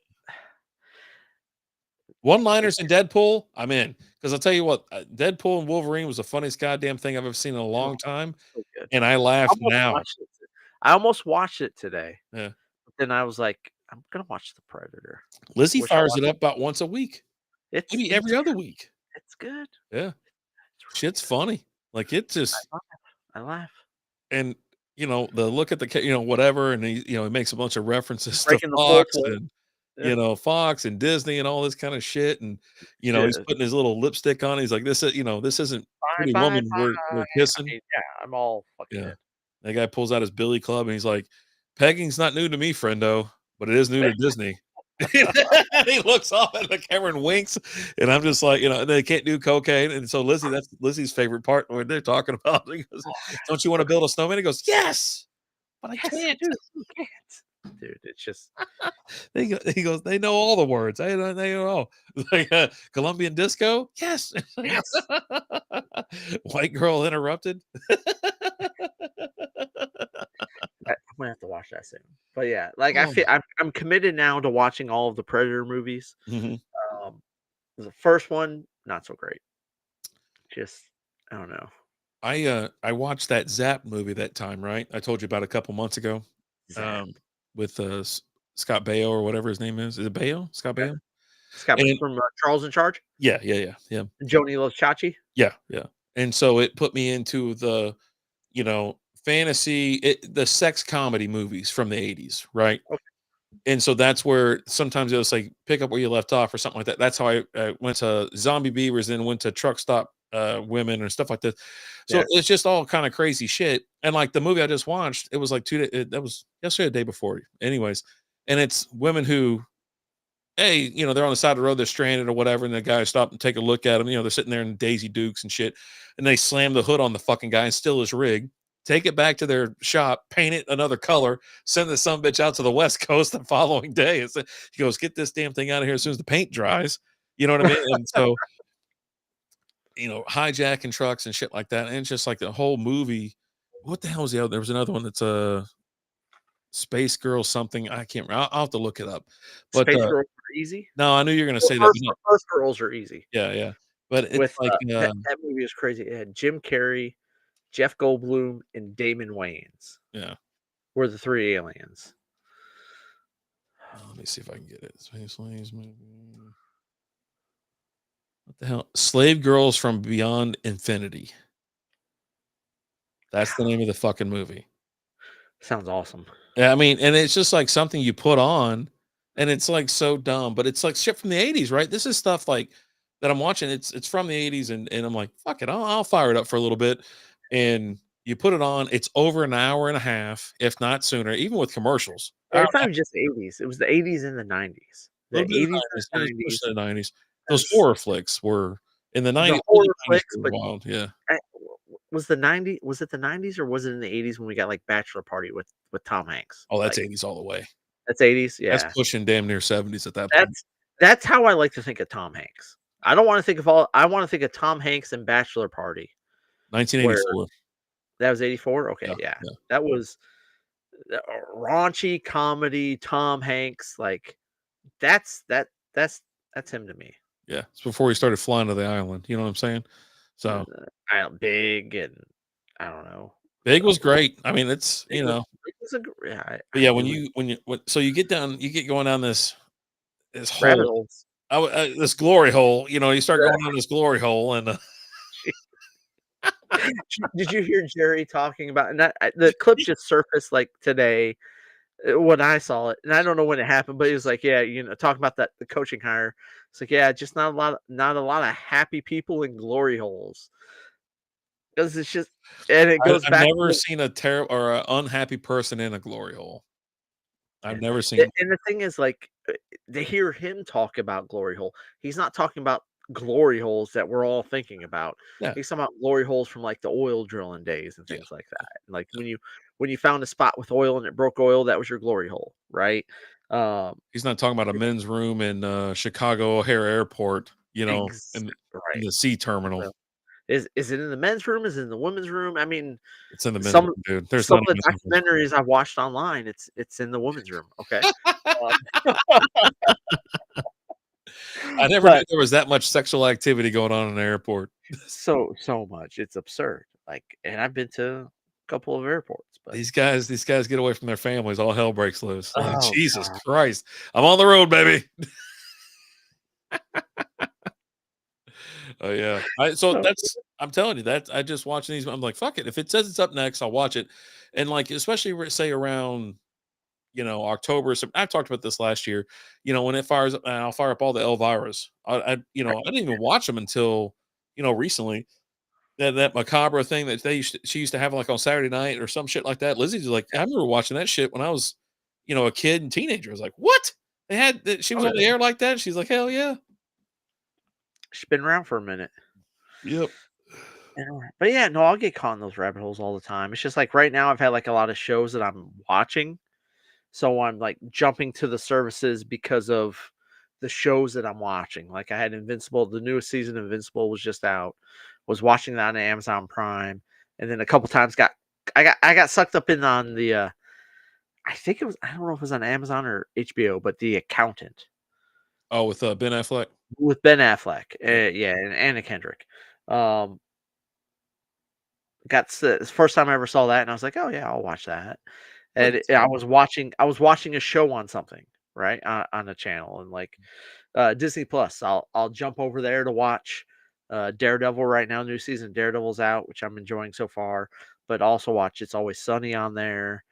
it One-liners in Deadpool, I'm in, because 'cause I'll tell you what, Deadpool and Wolverine was the funniest goddamn thing I've ever seen in a oh, long time, so good. and I I laugh almost now. watched it t I almost watched it today, Yeah. but then I was like, "I'm gonna watch The Predator." Lizzie Wish I fires it watched up about once a week, maybe it's every other good, week. it's good, Yeah. it's really Shit's good. funny. Like, it I just laugh, I laugh. and, the look at the whatever, and he makes a bunch of references to Breaking the fourth Fox wall. and, Yeah, Fox and Disney and all this kinda shit, and, he's yeah. putting his little lipstick on, he's like, this isn't Bye, Pretty bye, Woman, we're bye. I kissing." mean, yeah, I'm all fucking Yeah. in. That guy pulls out his billy club and he's like, "Pegging's not new to me, friendo, but it is new to Disney." He looks off at the camera and winks, and I'm just like, they can't do cocaine, and so that's Lizzie's favorite part when they're talking about it. He goes, "Don't you wanna build a snowman?" He goes, "Yes, but I Yes, I can't." do. You can't. Dude, it's just He goes, "They know all the words. They know all." Like, "Colombian disco?" "Yes." yes. "White girl interrupted?" I'm gonna have to watch that soon. But yeah, like I Oh. feel I'm committed now to watching all of the Predator movies. Mhm. Um, the first one, not so great. Just I don't know. I watched that Zap movie that time, right? I told you about a couple months ago, Zap. um, with, Scott Baio or whatever his name is. Is it Baio? Scott Yeah. Baio? Scott And from Charles in Charge. yeah, yeah, yeah, yeah, Joni Loves Chachi. yeah, yeah. And so it put me into the, the sex comedy movies from the '80s, right? Okay. And so that's where sometimes it was like pick up where you left off or something like that. That's how I went to Zombie Beavers, then went to Truck Stop Women and stuff like that. So Yeah. it's just all kind of crazy shit. And like the movie I just watched, it was like that was yesterday, the day before, anyways. And it's women who, hey, they're on the side of the road, they're stranded or whatever, and the guy stopped and take a look at them. They're sitting there in Daisy Dukes and shit, and they slam the hood on the fucking guy and steal his rig, take it back to their shop, paint it another color, send the sumbitch out to the West Coast the following day. He goes, get this damn thing out of here as soon as the paint dries. You know what I mean? And so, hijacking trucks and shit like that. And it's just like the whole movie. What the hell was the other? There was another one that's Space Girl something. I can't remember. I'll have to look it up. But Space Girls are easy. no, I knew you were going to Well, say that. But no. First Girls are easy. Yeah. But it's With like that movie is crazy. It had Jim Carrey, Jeff Goldblum, and Damon Wayans. yeah. Were the three aliens. Let me see if I can get it. Space Slaves movie. What the hell? Slave Girls from Beyond Infinity. That's the name of the fucking movie. Sounds awesome. Yeah, I mean, and it's just like something you put on, and it's like so dumb, but it's like shit from the 80s, right? This is stuff like that I'm watching. It's from the 80s, and I'm like, fuck it, I'll fire it up for a little bit. And you put it on, it's over an hour and a half, if not sooner, even with commercials. It's not even just the 80s. It was the 80s and the 90s. The A little bit 80s of and 90s, the 90s. especially the 90s. Those horror flicks were in the 90s. The horror early 90s flicks, were but wild, yeah. was it the 90s or was it in the 80s when we got like Bachelor Party with Tom Hanks? Oh, that's Like, 80s all the way. That's 80s, That's yeah. pushing damn near 70s at that point. That's how I like to think of Tom Hanks. I don't want to think of I want to think of Tom Hanks and Bachelor Party. 1984. That was 84? Okay, yeah. That was raunchy comedy, Tom Hanks, like that's him to me. Yeah, it's before he started flying to the island. You know what I'm saying? So Big and I don't know. Big was great. I mean, it's It was so you get going down this rabbit hole, holes. this glory hole. You start going down this glory hole, and did you hear Jerry talking about? And the clip just surfaced like today when I saw it, and I don't know when it happened, but he was like, "Yeah, talking about the coaching hire." It's like, "Yeah, just not a lot of happy people in glory holes." Because it's just, and it goes I've back. never seen a terrible or an unhappy person in a glory hole. I've never seen. And the thing is, like, to hear him talk about glory hole, he's not talking about glory holes that we're all thinking about. Yeah. He's talking about glory holes from like the oil drilling days and things like that. Like when you found a spot with oil and it broke oil, that was your glory hole, right? He's not talking about a men's room in Chicago O'Hare Airport, in the C terminal. So, is it in the men's room? Is it in the women's room? I mean, it's in the men's room, dude. There's some of the documentaries I've watched online. It's in the women's room. Okay. I never knew there was that much sexual activity going on in an airport. So much. It's absurd. Like, and I've been to a couple of airports, but these guys get away from their families, all hell breaks loose. Like, oh, Jesus God. Christ. I'm on the road, baby. Oh yeah. I'm telling you that I just watching these. I'm like, fuck it. If it says it's up next, I'll watch it. And like, especially say around, October. So I talked about this last year. When it fires up, I'll fire up all the Elvira's. I didn't even watch them until, recently. That macabre thing that she used to have like on Saturday night or some shit like that. Lizzie's like, I remember watching that shit when I was, a kid and teenager. I was like, what? They had she was on the air like that. She's like, hell yeah. She's been around for a minute. Yep. But yeah, no, I'll get caught in those rabbit holes all the time. It's just like right now I've had like a lot of shows that I'm watching. So I'm like jumping to the services because of the shows that I'm watching. Like I had Invincible, the newest season of Invincible was just out. Was watching that on Amazon Prime. And then a couple times I got sucked up in on the I think it was, I don't know if it was on Amazon or HBO, but The Accountant. Oh, with Ben Affleck? With Ben Affleck. Yeah, and Anna Kendrick. Got the first time I ever saw that, and I was like, "Oh yeah, I'll watch that." And I was watching a show on something, right, on a channel, and like Disney Plus. I'll jump over there to watch Daredevil right now. New season Daredevil's out, which I'm enjoying so far. But also watch It's Always Sunny on there,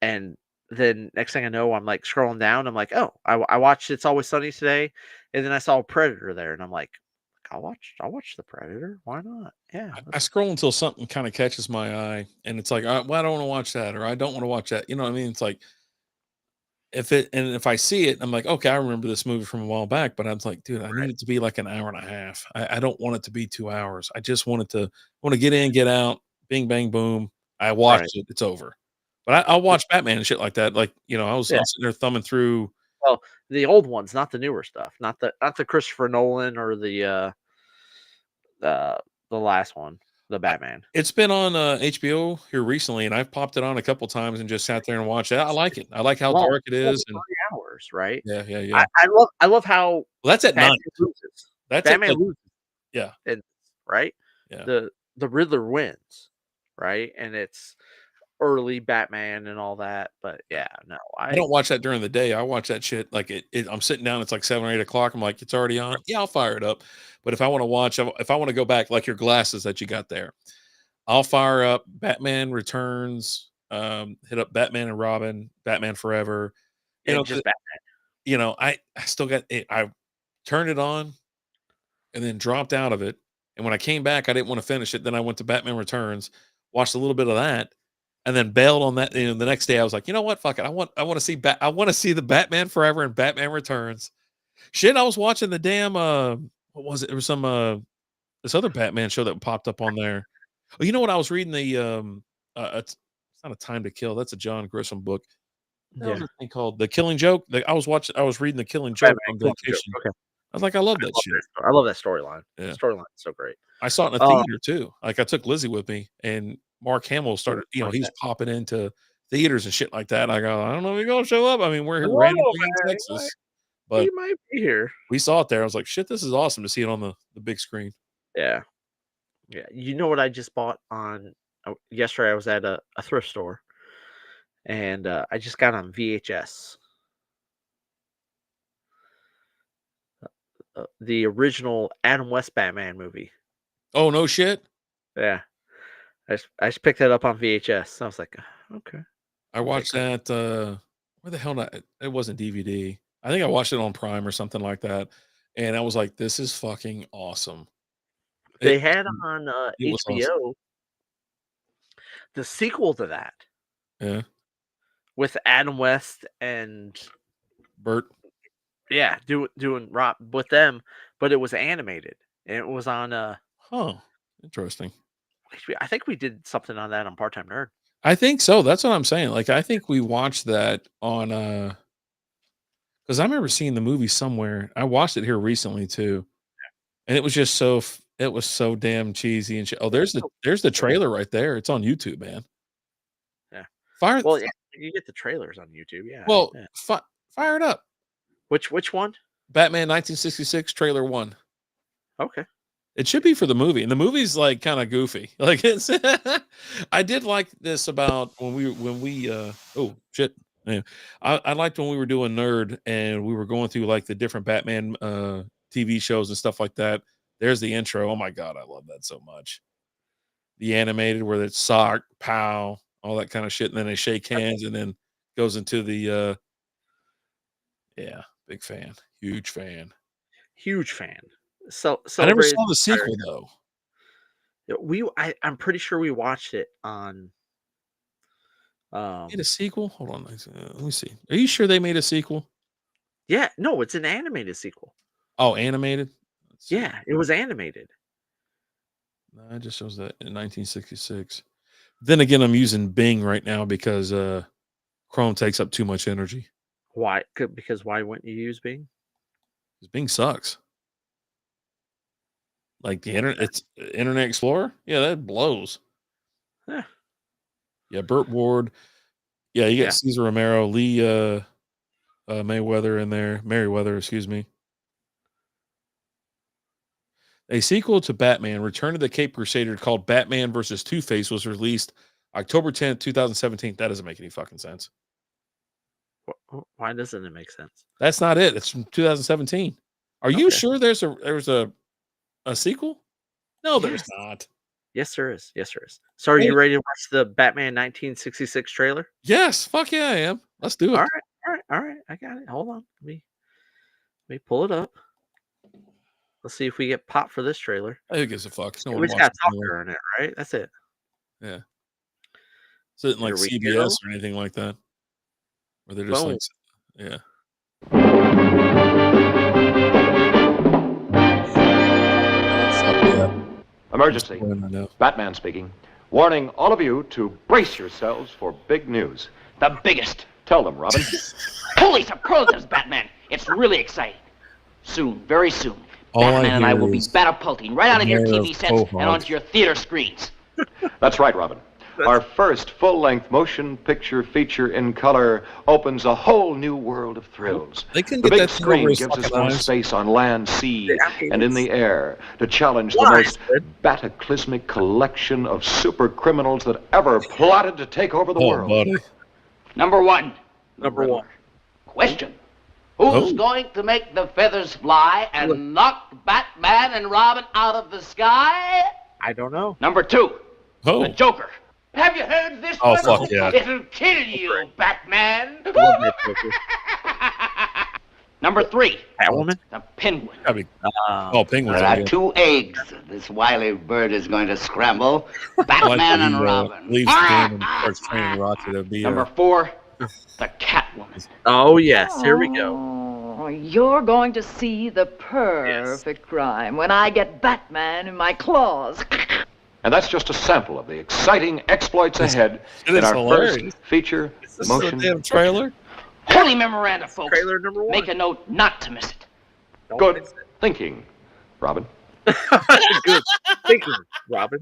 and then next thing I know, I'm like scrolling down. I'm like, oh, I watched It's Always Sunny today, and then I saw Predator there, and I'm like, I'll watch the Predator. Why not? Yeah. I scroll until something kind of catches my eye, and it's like, well, I don't want to watch that, or I don't want to watch that. You know what I mean? It's like, if I see it, I'm like, okay, I remember this movie from a while back, but I'm like, dude, I need it to be like an hour and a half. I don't want it to be 2 hours. I just want to get in, get out, bing, bang, boom. I Right. watched it. It's over. But I'll watch Batman and shit like that. Like, I Yeah. was sitting there thumbing through. Well, the old ones, not the newer stuff, not the Christopher Nolan or uh the last one, the Batman. It's been on HBO here recently, and I've popped it on a couple times and just sat there and watched it. I like it. I like how Long, dark it it's only is, and 3 hours, right? yeah, yeah, yeah. I love how Well, that's at Batman night. loses. That's at Batman like, loses, yeah, and right? yeah. The Riddler wins, right? And it's early Batman and all that. But yeah, no, I don't watch that during the day. I watch that shit like I'm sitting down. It's like 7 or 8 o'clock. I'm like, it's already on. Yeah, I'll fire it up. But if I want to watch, if I want to go back, like your glasses that you got there, I'll fire up Batman Returns. Hit up Batman and Robin, Batman Forever. You know, and just Batman. I still got it. I turned it on and then dropped out of it. And when I came back, I didn't want to finish it. Then I went to Batman Returns, watched a little bit of that, and then bailed on that. The next day, I was like, you know what? Fuck it. I want to see I want to see the Batman Forever and Batman Returns. Shit, I was watching the damn what was it? There was some this other Batman show that popped up on there. Oh, you know what? I was reading the it's not A Time to Kill. That's a John Grisham book. What was Yeah, that thing called? The Killing Joke. I was reading The Killing Joke Batman on Killing Joke. vacation. Okay, I was like, I love that shit. I love that storyline. The Yeah. storyline is so great. I saw it in a Um, theater too. Like I took Lizzie with me, and Mark Hamill started, like he's that. popping into theaters and shit like that. I go, I don't know if he's gonna show up. I mean, we're here Whoa, randomly in man, Texas, he but might be here. we saw it there. I was like, shit, this is awesome to see it on the big screen. Yeah, yeah. You know what I just bought on yesterday? I was at a thrift store, and I just got on VHS the original Adam West Batman movie. Oh no shit. Yeah, I just picked that up on VHS. I was like, okay, I watched cool. that where the hell not it wasn't DVD. I think I watched it on Prime or something like that. And I was like, this is fucking awesome. It They had on it was awesome. HBO the sequel to that Yeah. with Adam West and Bert. yeah, doing Rob with them, but it was animated and it was on Huh. Interesting. HBO. I think we did something on that on Part Time Nerd. I think so. That's what I'm saying. Like, I think we watched that on because I remember seeing the movie somewhere. I watched it here recently too, and it was just it was so damn cheesy and shit. Oh, It was there's the so good. trailer right there. It's on YouTube, man. Yeah. Fire, Well, yeah, you get the trailers on YouTube. Yeah. well, Yeah. fire it up. Which one? Batman 1966 trailer 1. Okay. It should be for the movie, and the movie's like kind of goofy. Like it's, I did like this about when we oh shit. Yeah. I liked when we were doing Nerd and we were going through like the different Batman TV shows and stuff like that. There's the intro. Oh my god, I love that so much. The animated where it's sock, pow, all that kind of shit, and then they shake hands and then goes into the yeah, big fan, huge fan. Huge fan. So I never celebrated saw the the entire sequel though. I'm pretty sure we watched it on Made a um sequel? Hold on, let me see. Are you sure they made a sequel? yeah, no, it's an animated sequel. Oh, animated? Let's see. Yeah, it was animated. No, it just shows that in 1966. Then again, I'm using Bing right now because Chrome takes up too much energy. Why? Because why wouldn't you use Bing? 'Cause Bing sucks. Like the internet, it's Internet Explorer. Yeah, that blows. Yeah. Yeah, Burt Ward. Yeah, you Yeah. got Cesar Romero, Lee Mayweather in there, Merriweather, excuse me. A sequel to Batman, Return of the Cape Crusader, called Batman versus Two-Face, was released October 10th, 2017. That doesn't make any fucking sense. Why doesn't it make sense? That's not it. It's from 2017. Are you Okay. sure there's a sequel? No, there's Yes. not. Yes, there is. Yes, there is. So are Hey. you ready to watch the Batman 1966 trailer? Yes, fuck yeah, I am. Let's do All it. right. All right. All right. I got it. Hold on. Let me pull it up. Let's see if we get popped for this trailer. Who gives a fuck? No We one just got watches anyway. Tucker in it, right? That's it. Yeah. Is it like Here we CBS go. or anything like that? Or they're just Boom. like Yeah. Emergency. Batman speaking. Warning all of you to brace yourselves for big news. The biggest. Tell them, Robin. Holy superlatives, Batman. It's really exciting. Soon, very soon, All I Batman and I hear will be is catapulting right out of your the mayor TV of sets and Quahog. onto your theater screens. That's right, Robin. Our first full-length motion picture feature in color opens a whole new world of thrills. They couldn't The get big that thing over screen his gives us fucking more eyes. space on land, sea, and in the air to challenge the Why, most bataclysmic collection of super criminals that ever plotted to take over the Oh, world. buddy. Number one. Number Riddler. one. Question. Who's Oh. going to make the feathers fly and knock Batman and Robin out of the sky? I don't know. Number two. Oh. The Joker. Have you heard this Oh, one? fuck yeah. It'll kill you, Batman. Love that Joker. Number three. Catwoman. The Penguin. I mean, Penguins. There are are good. 2 eggs this wily bird is going to scramble. I like Batman that and he, Robin. leaves the game and starts training Rocky to be Number a... four. The Catwoman. Oh yes, here we go. Oh, you're going to see the perfect crime when I get Batman in my claws. And that's just a sample of the exciting exploits ahead it in is our hilarious. first feature This is motion a damn trailer. Holy memoranda, folks. Trailer number one. Make a note not to miss it. Don't Good miss it. thinking, Robin. Good thinking, Robin.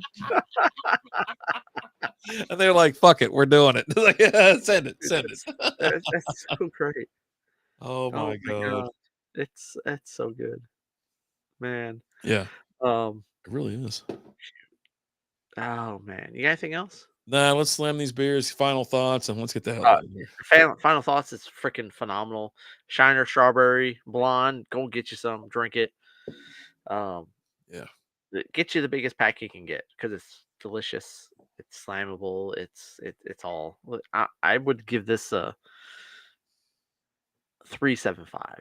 And they're like, fuck it, we're doing it. Like, yeah, send it. That's so great. Oh my god. That's so good, man. Yeah, Um. it really is. Oh man, you got anything else? Nah, let's slam these beers. Final thoughts, and let's get the hell out of here. Final thoughts. It's freaking phenomenal. Shiner strawberry blonde. Go get you some. Drink it. Yeah. Get you the biggest pack you can get because it's delicious. It's slammable. It's all. I would give this a 3.75.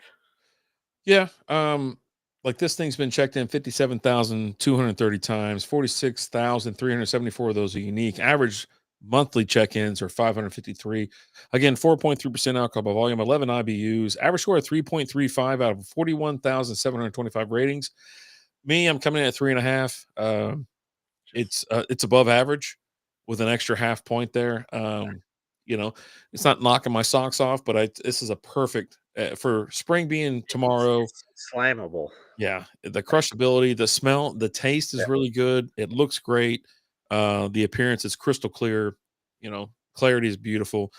Yeah. Like this thing's been checked in 57,230 times. 46,374 of those are unique. Average monthly check-ins are 553. Again, 4.3% alcohol by volume, 11 IBUs. Average score of 3.35 out of 41,725 ratings. Me, I'm coming in at 3.5. It's above average with an extra half point there. It's not knocking my socks off, but this is a perfect for spring being tomorrow. It's slammable. Yeah, the crushability, the smell, the taste is really good. It looks great. The appearance is crystal clear. Clarity is beautiful.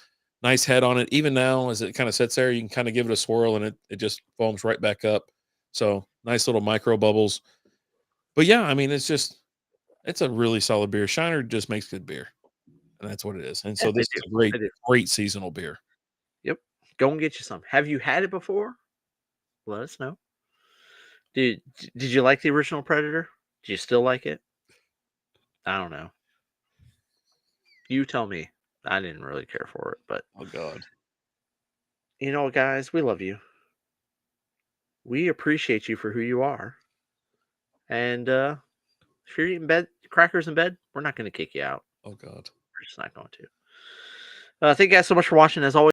Nice head on it. Even now, as it kind of sits there, you can kind of give it a swirl, and it just foams right back up. So nice little micro bubbles. But yeah, I mean, it's a really solid beer. Shiner just makes good beer, and that's what it is. And so this is a great seasonal beer. Yep. Go and get you some. Have you had it before? Let us know. Did you like the original Predator? Do you still like it? I don't know. You tell me. I didn't really care for it, but Oh God. you know what, guys? We love you. We appreciate you for who you are. And if you're eating crackers in bed, we're not going to kick you out. Oh God. We're just not going to. Thank you guys so much for watching. As always,